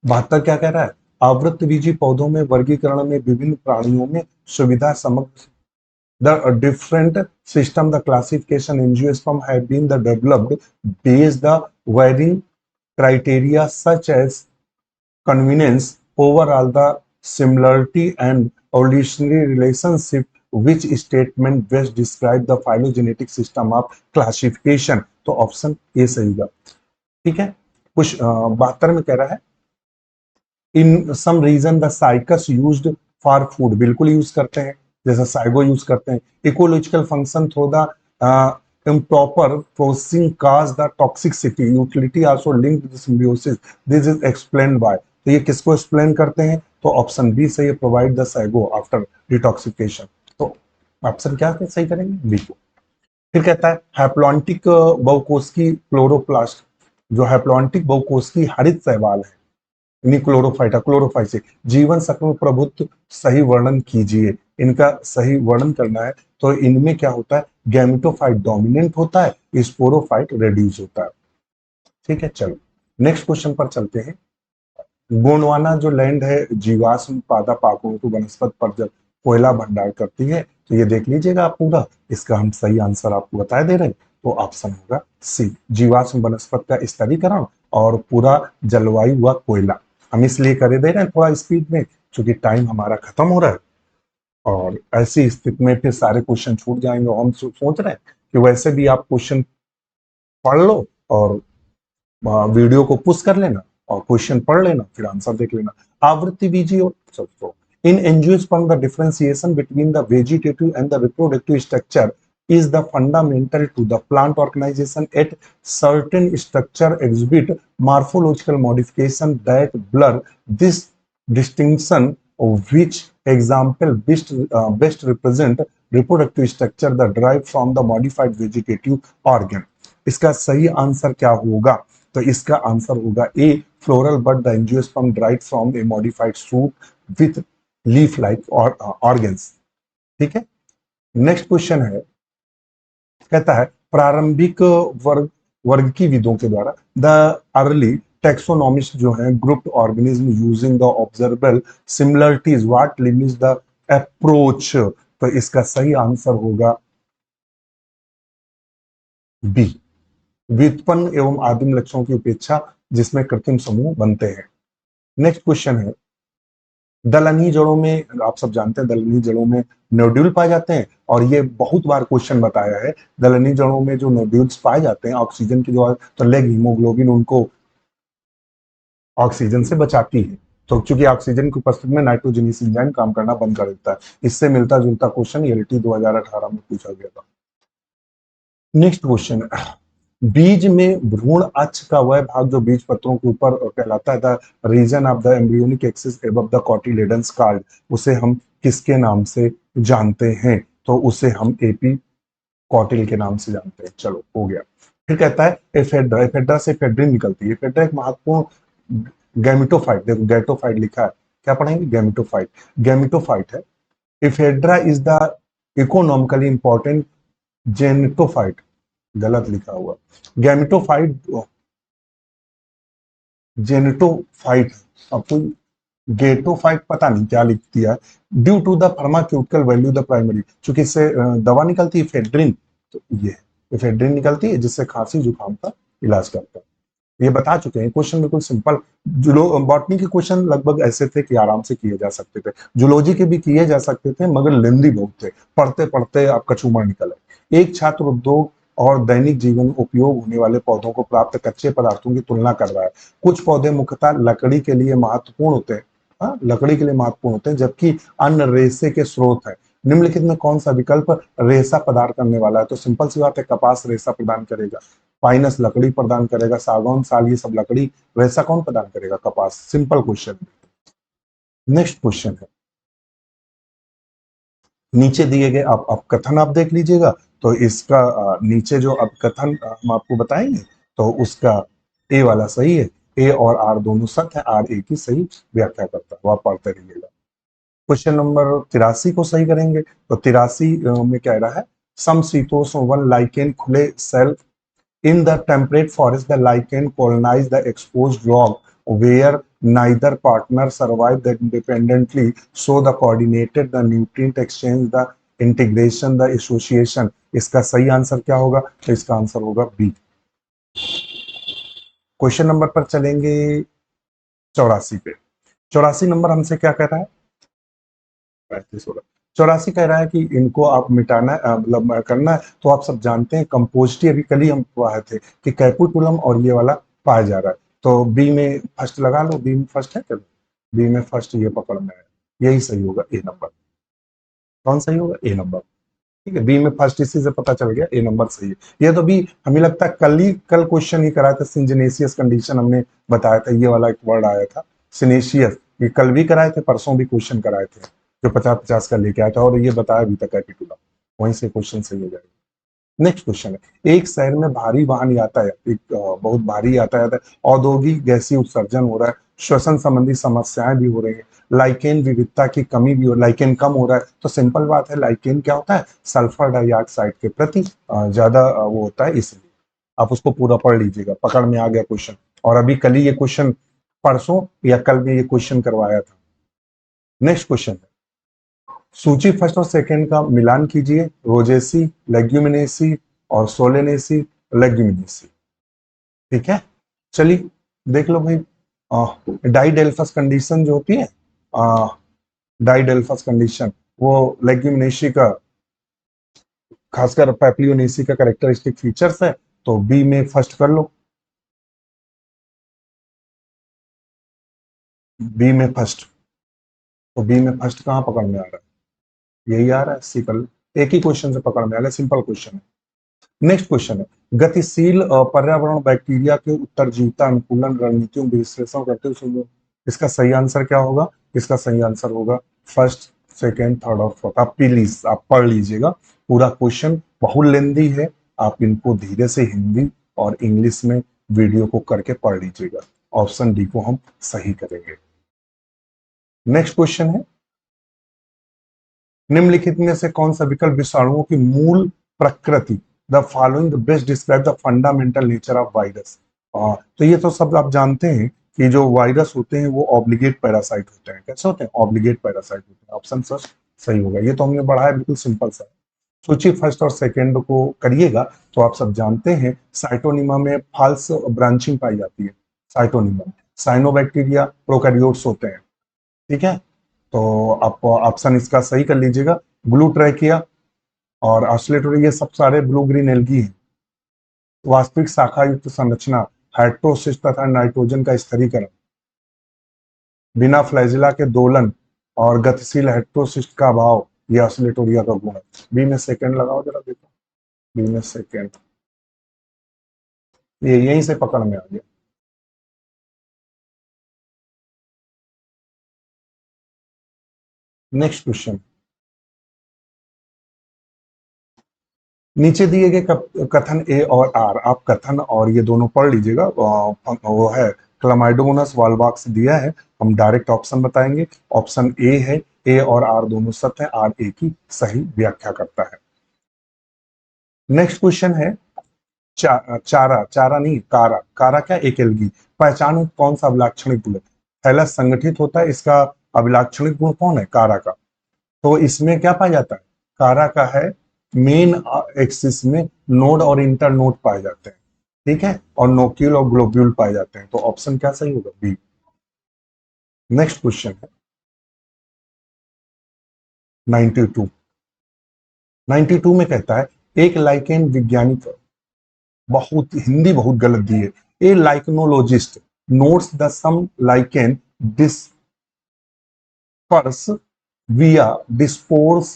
72 क्या कह रहा है? आवृतबीजी पौधों में वर्गीकरण में विभिन्न प्राणियों में सुविधा समग्र the different system, the classification angiosperm have been the developed based the varying criteria such as convenience, overall the similarity and evolutionary relationship. Which statement best describe the phylogenetic system of classification? तो ऑप्शन ए सही होगा। ठीक है, कुछ 72 में कह रहा है in some region the cycas used for food, बिल्कुल यूज करते हैं, जैसे साइगो यूज करते हैं। Ecological function through the improper processing cause the toxicity, utility also linked to symbiosis, this is explained by। तो ये किसको एक्सप्लेन करते हैं? तो ऑप्शन बी सही है, प्रोवाइड द साइगो आफ्टर डिटॉक्सिफिकेशन। तो ऑप्शन क्या सही करेंगे? बी को। फिर कहता है हैप्लॉन्टिक बहुकोषी क्लोरोप्लास्ट, जो हैप्लॉन्टिक बहुकोषी हरित शैवाल है, क्लोरोफाइटा क्लोरोफाइट, जीवन चक्र में प्रभुत्व सही वर्णन कीजिए। इनका सही वर्णन करना है तो इनमें क्या होता है? गैमेटोफाइट डोमिनेंट होता है, स्पोरोफाइट रेड्यूस होता है। ठीक है, चलो नेक्स्ट क्वेश्चन पर चलते हैं। गोंडवाना जो लैंड है जीवाश्म पादप आकुंठित वनस्पति पर जब कोयला भंडार करती है, तो ये देख लीजिएगा आप पूरा, इसका हम सही आंसर आपको बता दे रहे हैं। तो ऑप्शन होगा सी, जीवाश्म वनस्पति का स्तरीकरण और पूरा जलवायु व कोयला। हम इसलिए करे दे रहे हैं थोड़ा स्पीड में, क्योंकि टाइम हमारा खत्म हो रहा है और ऐसी स्थिति में फिर सारे क्वेश्चन छूट जाएंगे। हम सोच रहे हैं कि वैसे भी आप क्वेश्चन पढ़ लो और वीडियो को पुश कर लेना और क्वेश्चन पढ़ लेना, फिर आंसर देख लेना। आवृत्ति बीजी और सबको इन angiosperm the differentiation between the vegetative and the reproductive structure is the fundamental to the plant organization. At certain structure exhibit morphological modification that blur this distinction, of which example best represent reproductive structure that derive from the modified vegetative organ। इसका सही आंसर क्या होगा? तो इसका आंसर होगा A, floral bud the angiosperm derived from a modified shoot with leaf like organs। ठीक है, नेक्स्ट क्वेश्चन है, कहता है प्रारंभिक वर्ग की विधों के द्वारा द अर्ली टेक्सोनॉमिस्ट जो है grouped organism using the observable similarities what limits the approach. तो इसका सही आंसर होगा बी, व्युत्पन्न एवं आदिम लक्षणों की उपेक्षा जिसमें कृत्रिम समूह बनते हैं। नेक्स्ट क्वेश्चन है, दलहनी जड़ों में, आप सब जानते हैं दलहनी जड़ों में नोड्यूल पाए जाते हैं और ये बहुत बार क्वेश्चन बताया है। दलहनी जड़ों में जो नोड्यूल्स पाए जाते हैं ऑक्सीजन की जो तो लेग हीमोग्लोबिन उनको ऑक्सीजन से बचाती है। तो चूंकि ऑक्सीजन की उपस्थिति में नाइट्रोजनीस एंजाइम काम करना बंद कर देता है। इससे मिलता जुलता क्वेश्चन एलटी 2018 में पूछा गया था। नेक्स्ट क्वेश्चन, बीज में भ्रूण अक्ष का वह भाग जो बीज पत्रों के ऊपर कहलाता है the region of the embryonic axis above the cotyledons card, उसे हम किसके नाम से जानते हैं? तो उसे हम एपी कॉटिल के नाम से जानते हैं। चलो हो गया। फिर कहता है एफेड्रा, एफेड्रा से एफेड्रिन निकलती है। एफेड्रा एक महत्वपूर्ण गैमेटोफाइट, देखो गैटोफाइट लिखा है, क्या पढ़ेंगे, गैमेटोफाइट, गैमेटोफाइट है। Ephedra is the economically important gnetophyte, गलत लिखा हुआ, गैमेटोफाइट, जेनेटोफाइट, आपको गेटोफाइट पता नहीं क्या लिख दिया, due to the pharmaceutical value the primary, चूंकि इससे दवा निकलती है फेड्रिन, तो ये फेड्रिन निकलती है जिससे खांसी जुकाम का इलाज करता है। ये बता चुके हैं, क्वेश्चन बिल्कुल सिंपल। बॉटनी के क्वेश्चन लगभग ऐसे थे कि आराम से किए जा सकते थे, जूलॉजी के भी किए जा सकते थे मगर लेंदी बहुत थे, पढ़ते पढ़ते आपका चूमर निकल है। एक छात्र उद्योग और दैनिक जीवन में उपयोग होने वाले पौधों को प्राप्त कच्चे पदार्थों की तुलना कर रहा है। कुछ पौधे मुख्यतः लकड़ी के लिए महत्वपूर्ण होते हैं, हाँ लकड़ी के लिए महत्वपूर्ण होते हैं, जबकि अन्य रेशे के स्रोत है। निम्नलिखित में कौन सा विकल्प रेशा प्रदान करने वाला है, तो सिंपल सी बात है, कपास रेशा प्रदान करेगा, पाइनस लकड़ी प्रदान करेगा, सागौन साल ये सब लकड़ी, रेशा कौन प्रदान करेगा, कपास। Simple question. नेक्स्ट क्वेश्चन है, नीचे दिए गए आप कथन आप देख लीजिएगा, तो इसका नीचे जो अब कथन हम आपको बताएंगे, तो उसका ए वाला सही है, ए और आर दोनों सत्य है, आर ए की सही व्याख्या करता है, वो आप पढ़ते रहिएगा। क्वेश्चन नंबर 83 को सही करेंगे, तो 83 में कह रहा है, समशीतोष्ण वन लाइकेन खुले cell in the temperate forest, the lichen colonize the exposed rock where neither partner survive that independently. So the coordinated, the nutrient exchange, the integration, the association. इसका सही आंसर क्या होगा, तो इसका आंसर होगा बी। क्वेश्चन नंबर पर चलेंगे 84 पे। 84 नंबर हमसे क्या कह रहा है, 84 कह रहा है कि इनको आप मिटाना मतलब करना है, तो आप सब जानते हैं कंपोजिटी, अभी कल ही हम पढ़ाए थे कि कैपुटुलम और ये वाला पाया जा रहा है, तो बी में फर्स्ट लगा लो, बी में फर्स्ट है, चलो बी में फर्स्ट ये पकड़ में है, यही सही होगा, ए नंबर। कौन सही होगा, ए नंबर। ठीक है, बी में फर्स्ट इसी से पता चल गया, ए नंबर सही है। ये तो भी हमें लगता है कल क्वेश्चन ही कराया था, सिंजेनेसियस कंडीशन हमने बताया था, ये वाला एक वर्ड आया था सिनेशियस, ये कल भी कराए थे, परसों भी क्वेश्चन कराए थे, जो 50-50 का लेके आया था, और ये बताया भी था कैपिटुला, वहीं से क्वेश्चन सही हो जाएगा। नेक्स्ट क्वेश्चन है, एक शहर में भारी वाहन यातायात, एक बहुत भारी यातायात है, औद्योगिक गैसीय उत्सर्जन हो रहा है, श्वसन संबंधी समस्याएं भी हो रही है, लाइकेन विविधता की कमी भी हो, लाइकेन कम हो रहा है, तो सिंपल बात है, लाइकेन क्या होता है, सल्फर डाइऑक्साइड के प्रति ज्यादा वो होता है, इसलिए आप उसको पूरा पढ़ लीजिएगा, पकड़ में आ गया क्वेश्चन। और अभी कल ही ये क्वेश्चन, परसों या कल में ये क्वेश्चन करवाया था। नेक्स्ट क्वेश्चन है, सूची फर्स्ट और सेकंड का मिलान कीजिए, रोजेसी, लेग्यूमिनेसी और सोलेनेसी, लेग्यूमिनेसी। ठीक है, चलिए देख लो भाई, डाइडेल्फस कंडीशन जो होती है, डाइडेल्फस कंडीशन, वो लेग्यूमिनेसी का, खासकर पैप्लियोनेसी का कैरेक्टरिस्टिक फीचर्स है, तो बी में फर्स्ट कर लो, बी में फर्स्ट, तो बी में फर्स्ट कहाँ पकड़ में आ रहा है, यही आ रहा है, सी कर लो, एक ही क्वेश्चन से पकड़ में आ गया, सिंपल क्वेश्चन है। नेक्स्ट क्वेश्चन है, गतिशील पर्यावरण बैक्टीरिया के उत्तरजीविता अनुकूलन रणनीतियों का विश्लेषण करते हुए सुनो। इसका सही आंसर क्या होगा, इसका सही आंसर होगा फर्स्ट, सेकेंड, थर्ड और फोर्थ। आप प्लीज आप पढ़ लीजिएगा, पूरा क्वेश्चन बहुत लेंदी है, आप इनको धीरे से हिंदी और इंग्लिश में वीडियो को करके पढ़ लीजिएगा, ऑप्शन डी को हम सही करेंगे। नेक्स्ट क्वेश्चन है, निम्नलिखित में से कौन सा विकल्प विषाणुओं की मूल प्रकृति, the following the best describe the fundamental nature of virus. तो ये तो सब आप जानते हैं कि जो वायरस होते हैं वो ऑब्लिगेट पैरासाइट होते हैं, कैसे होते हैं, ऑब्लिगेट पैरासाइट होते हैं, ऑप्शन सर सही होगा, ये तो हमने बढ़ाया, बिल्कुल सिंपल सा। सूची फर्स्ट और सेकेंड को करिएगा, तो आप सब जानते हैं साइटोनिमा में फॉल्स ब्रांचिंग पाई जाती है, साइटोनिमा, साइनोबैक्टीरिया प्रोकैरियोट्स होते हैं, ठीक है, तो आप ऑप्शन इसका सही कर लीजिएगा, ब्लू ट्रैकिया और ऑस्लेटोरी, ये सब सारे ब्लू ग्रीन एल्गी हैं। वास्तविक शाखा युक्त संरचना, हाइड्रोसिस तथा नाइट्रोजन का स्थिरीकरण, बिना फ्लैजिला के दोलन और गतिशील हाइड्रोसिस का अभाव, ये ऑस्लेटोरिया का गुण है। बी में सेकंड लगाओ जरा देखो, बी में सेकंड, ये यहीं से पकड़ में आ गया। नेक्स्ट क्वेश्चन, नीचे दिए गए कथन ए और आर, आप कथन और ये दोनों पढ़ लीजिएगा। वो है क्लामाइडोमोनास वॉल्वॉक्स दिया है, हम डायरेक्ट ऑप्शन बताएंगे। ऑप्शन ए है, ए और आर दोनों सत्य है, आर ए की सही व्याख्या करता है। नेक्स्ट क्वेश्चन है चारा, चारा नहीं कारा, कारा क्या, एक एल्गी। पहचानो कौन सा अभिलाक्षणिक गुण है। थैलस संगठित होता है, इसका अभिलाक्षणिक गुण कौन है, कारा का। तो इसमें क्या पाया जाता है, कारा का है मेन एक्सिस में नोड और इंटर नोड पाए जाते हैं, ठीक है, और नोक्यूल और ग्लोब्यूल पाए जाते हैं। तो ऑप्शन क्या सही होगा, बी। नेक्स्ट क्वेश्चन है 92। 92 में कहता है एक लाइकेन वैज्ञानिक, बहुत हिंदी बहुत गलत दी है, a lichenologist notes the some lichen disperse via dispores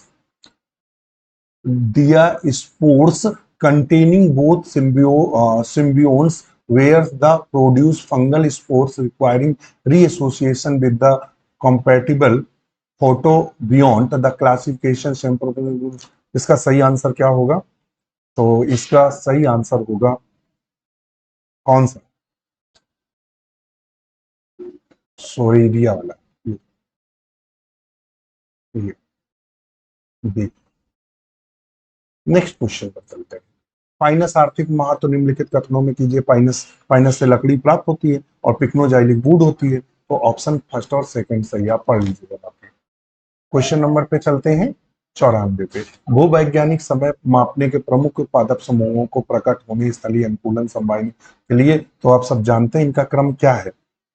dia spores containing both symbionts where the produce fungal spores requiring reassociation with the compatible photobiont the classification इसका सही आंसर क्या होगा, तो इसका सही आंसर होगा कौन सा, सोरेरिया वाला, ये बी। नेक्स्ट क्वेश्चन पर चलते हैं। पाइनस आर्थिक महत्व निम्नलिखित कथनों में कीजिए। पाइनस, पाइनस से लकड़ी प्राप्त होती है और पिक्नोजाइलिक वुड होती है। तो ऑप्शन फर्स्ट और सेकंड सही, आप पढ़ लीजिएगा बाकी। क्वेश्चन नंबर पे चलते हैं 94 पे। भूवैज्ञानिक समय मापने के प्रमुख उत्पादक समूहों को प्रकट होने स्थलीय अनुकूलन संभालने के लिए, तो आप सब जानते हैं इनका क्रम क्या है,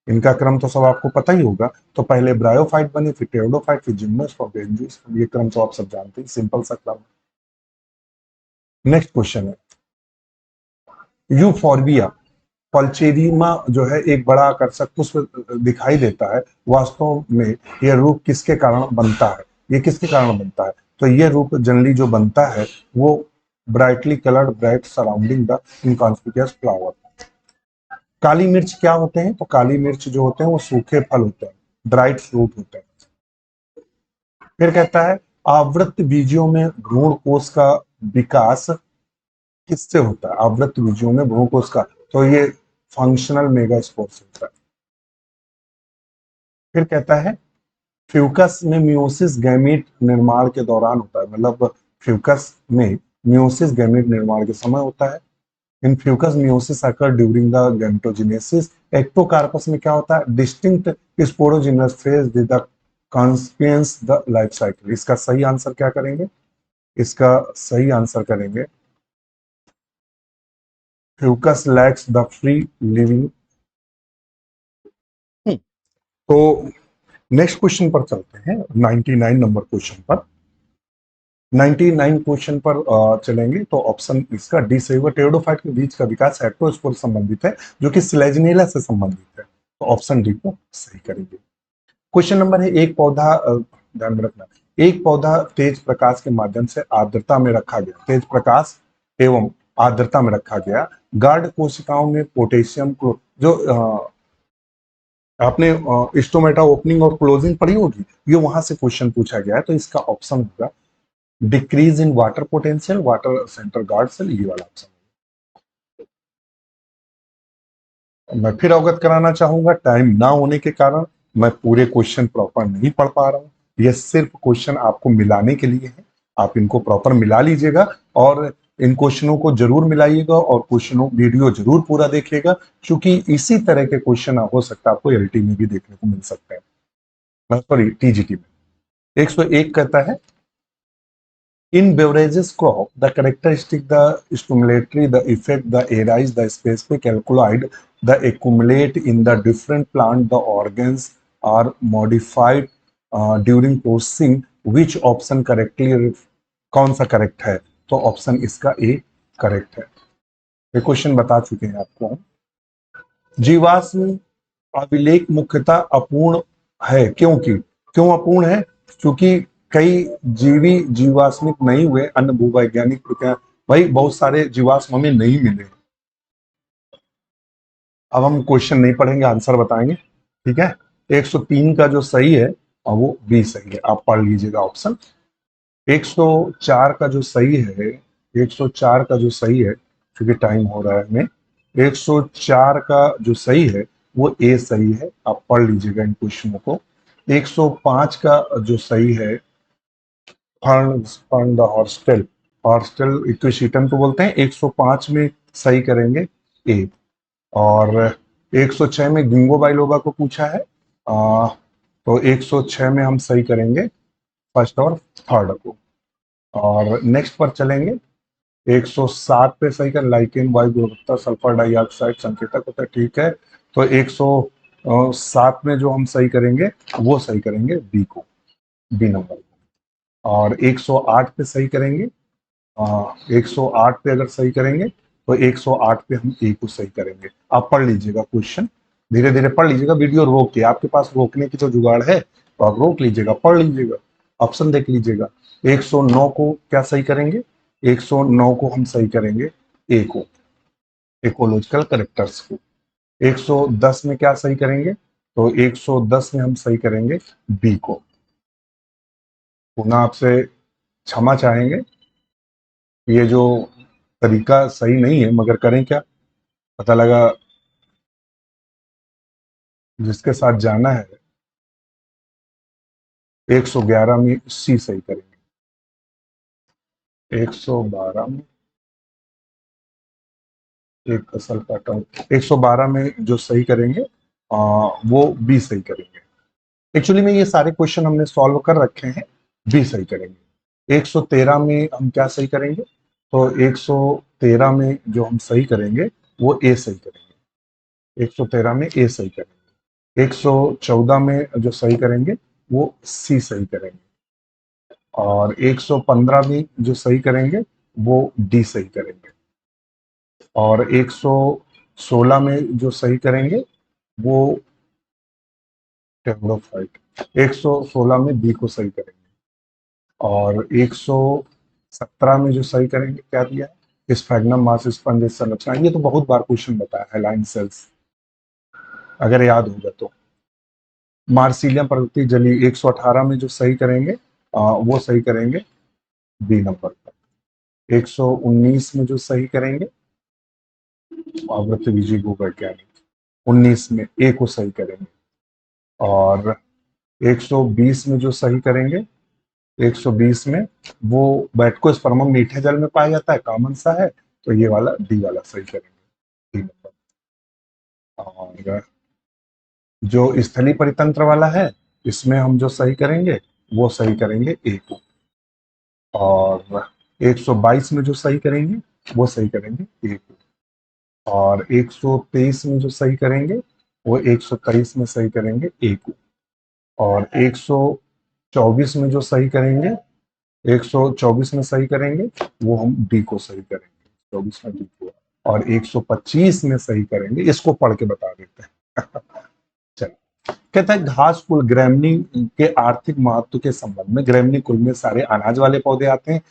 इनका क्रम तो सब आपको पता ही होगा। तो पहले ब्रायोफाइट बने, फिर टेरोडोफाइट, फिर जिम्नोस्पर्म, फिर एंजियोस्पर्म। ये क्रम तो आप सब जानते हैं, सिंपल सा क्रम। नेक्स्ट क्वेश्चन है यूफोर्बिया पल्चेरिमा जो है एक बड़ा आकर्षक पुष्प दिखाई देता है, वास्तव में यह रूप किसके कारण बनता है, ये किसके कारण बनता है। तो यह रूप जनरली जो बनता है वो brightly coloured bright surrounding the inconspicuous flower. काली मिर्च क्या होते हैं, तो काली मिर्च जो होते हैं वो सूखे फल होते हैं, ड्राइड फ्रूट होते हैं। फिर कहता है आवृत बीजों में भ्रूण कोष का विकास किससे होता है, आवृत बीजों में भ्रूण कोष का, तो ये फंक्शनल मेगास्पोर से होता है। फिर कहता है फ्यूकस में मियोसिस गैमीट निर्माण के दौरान होता है, मतलब फ्यूकस में मियोसिस गैमीट निर्माण के समय होता है। In Fucus meiosis occur during the gametogenesis. Ectocarpus में क्या होता है, distinct sporogenous phase the conspicuous the life cycle. इसका सही आंसर क्या करेंगे, इसका सही आंसर करेंगे Fucus lacks the free living. तो नेक्स्ट क्वेश्चन पर चलते हैं 99 नंबर क्वेश्चन पर। 99 क्वेश्चन पर चलेंगे तो ऑप्शन इसका डी सही होगा। टेरिडोफाइट के बीज का विकास हेट्रोस्पोर संबंधित है जो कि स्लेजनेला से संबंधित है, तो ऑप्शन डी को सही करेंगे। क्वेश्चन नंबर है एक पौधा, ध्यान में रखना, एक पौधा तेज प्रकाश के माध्यम से आर्द्रता में रखा गया, तेज प्रकाश एवं आर्द्रता में रखा गया। गार्ड कोशिकाओं में पोटेशियम जो आपने स्टोमेटा ओपनिंग और क्लोजिंग पढ़ी होगी, ये वहां से क्वेश्चन पूछा गया है। तो इसका ऑप्शन होगा decrease in water potential, water center guard cell, ये वाला ऑप्शन। मैं फिर अवगत कराना चाहूंगा, टाइम ना होने के कारण मैं पूरे क्वेश्चन प्रॉपर नहीं पढ़ पा रहा हूँ। ये सिर्फ क्वेश्चन आपको मिलाने के लिए है, आप इनको प्रॉपर मिला लीजिएगा और इन क्वेश्चनों को जरूर मिलाइएगा और क्वेश्चनों वीडियो जरूर पूरा देखिएगा, क्योंकि इसी तरह के क्वेश्चन हो सकता है आपको एलटी में भी देखने को मिल सकते हैं, सॉरी टीजीटी में। 101 कहता है in beverages crop the characteristic the stimulatory the effect the arise the specific alkaloid the accumulate in the different plant the organs are modified during processing which option correctly, कौन सा करेक्ट है, तो ऑप्शन इसका ए करेक्ट है। ये क्वेश्चन बता चुके हैं आपको हम। जीवाश्म अभिलेख मुख्यतः अपूर्ण है, क्योंकि क्यों अपूर्ण है, क्योंकि कई जीवी जीवाश्मिक नहीं हुए, अन्य भूवैज्ञानिक प्रक्रिया, भाई बहुत सारे जीवाश्म हमें नहीं मिले। अब हम क्वेश्चन नहीं पढ़ेंगे, आंसर बताएंगे, ठीक है। 103 का जो सही है और वो बी सही है, आप पढ़ लीजिएगा ऑप्शन। 104 का जो सही है 104 का जो सही है, क्योंकि टाइम हो रहा है हमें, 104 का जो सही है वो ए सही है, आप पढ़ लीजिएगा इन क्वेश्चनों को। 105 का जो सही है, फंड फंड हॉस्टल, हॉस्टल इक्वेशिटन को बोलते हैं, 105 में सही करेंगे ए। और 106 में गिंगो बाइलोबा को पूछा है, तो 106 में हम सही करेंगे फर्स्ट और थर्ड को। और नेक्स्ट पर चलेंगे, 107 पे सही कर, लाइकेन वायु गुणवत्ता सल्फर डाइऑक्साइड संकेतक होता है, ठीक है। तो 107 में जो हम सही करेंगे वो सही करेंगे बी को, बी नंबर। और 108 पे सही करेंगे, 108 पे अगर सही करेंगे तो 108 पे हम ए को सही करेंगे। आप पढ़ लीजिएगा क्वेश्चन, धीरे धीरे पढ़ लीजिएगा, वीडियो रोक के, आपके पास रोकने की तो जुगाड़ है तो आप रोक लीजिएगा, पढ़ लीजिएगा, ऑप्शन देख लीजिएगा। 109 को क्या सही करेंगे, 109 को हम सही करेंगे ए को, इकोलॉजिकल करेक्टर्स को। 110 में क्या सही करेंगे, तो 110 में हम सही करेंगे बी को। पुनः आपसे क्षमा चाहेंगे, ये जो तरीका सही नहीं है, मगर करें क्या, पता लगा जिसके साथ जाना है। 111 में सी सही करेंगे, 112 में एक असल पैटर्न, 112 में जो सही करेंगे वो बी सही करेंगे। एक्चुअली में ये सारे क्वेश्चन हमने सॉल्व कर रखे हैं, बी सही करेंगे। 113 में हम क्या सही करेंगे, तो 113 में जो हम सही करेंगे वो ए सही करेंगे, 113 में ए सही करेंगे। 114 में जो सही करेंगे वो सी सही करेंगे। और 115 में जो सही करेंगे वो डी सही करेंगे। और 116 में जो सही करेंगे वो 116 में बी को सही करेंगे। और 117 में जो सही करेंगे क्या दिया है, स्फैग्नम मास स्पंज संरचना, ये तो बहुत बार क्वेश्चन बताया है, लाइन सेल्स, अगर याद होगा तो। मार्सिलियम प्रवृत्ति जली, 118 में जो सही करेंगे वो सही करेंगे बी नंबर पर। 119 में जो सही करेंगे, आवृत्ति विजय भूवैज्ञानिक, 19 में ए को सही करेंगे। और 120 में जो सही करेंगे, 120 में वो बैटकोस्पर्मम मीठे जल में पाया जाता है, कॉमन सा है, तो ये वाला डी वाला सही करेंगे, डी नंबर। और जो स्थलीय परितंत्र वाला है, इसमें हम जो सही करेंगे वो सही करेंगे ए को। और 122 में जो सही करेंगे वो सही करेंगे ए को। और 123 में जो सही करेंगे वो 123 में सही करेंगे ए को। और 124 में जो सही करेंगे, 124 में सही करेंगे वो हम डी को सही करेंगे, 24 में डी को। और 125 में सही करेंगे, इसको पढ़ के बता देते हैं। चलो, कहता है घास कुल ग्रैमनी के आर्थिक महत्व के संबंध में, ग्रैमनी कुल में सारे अनाज वाले पौधे आते हैं,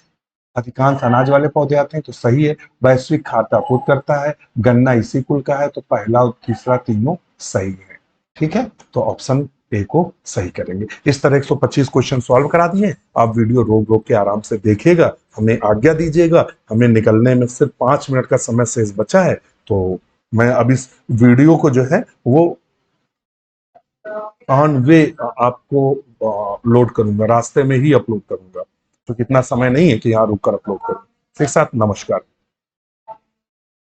अधिकांश अनाज वाले पौधे आते हैं, तो सही है। वैश्विक खाद्य आपूर्ति करता है, गन्ना इसी कुल का है, तो पहला और तीसरा तीनों सही है, ठीक है। तो ऑप्शन ए को सही करेंगे। इस तरह 125 क्वेश्चन सॉल्व करा दिए। आप वीडियो रोक रोक के आराम से देखिएगा, हमें आज्ञा दीजिएगा, हमें निकलने में सिर्फ 5 मिनट का समय शेष बचा है, तो मैं अब इस वीडियो को जो है वो ऑन वे आपको लोड करूंगा, रास्ते में ही अपलोड करूंगा, तो कितना समय नहीं है कि यहाँ रुक कर अपलोड करूं। एक साथ नमस्कार।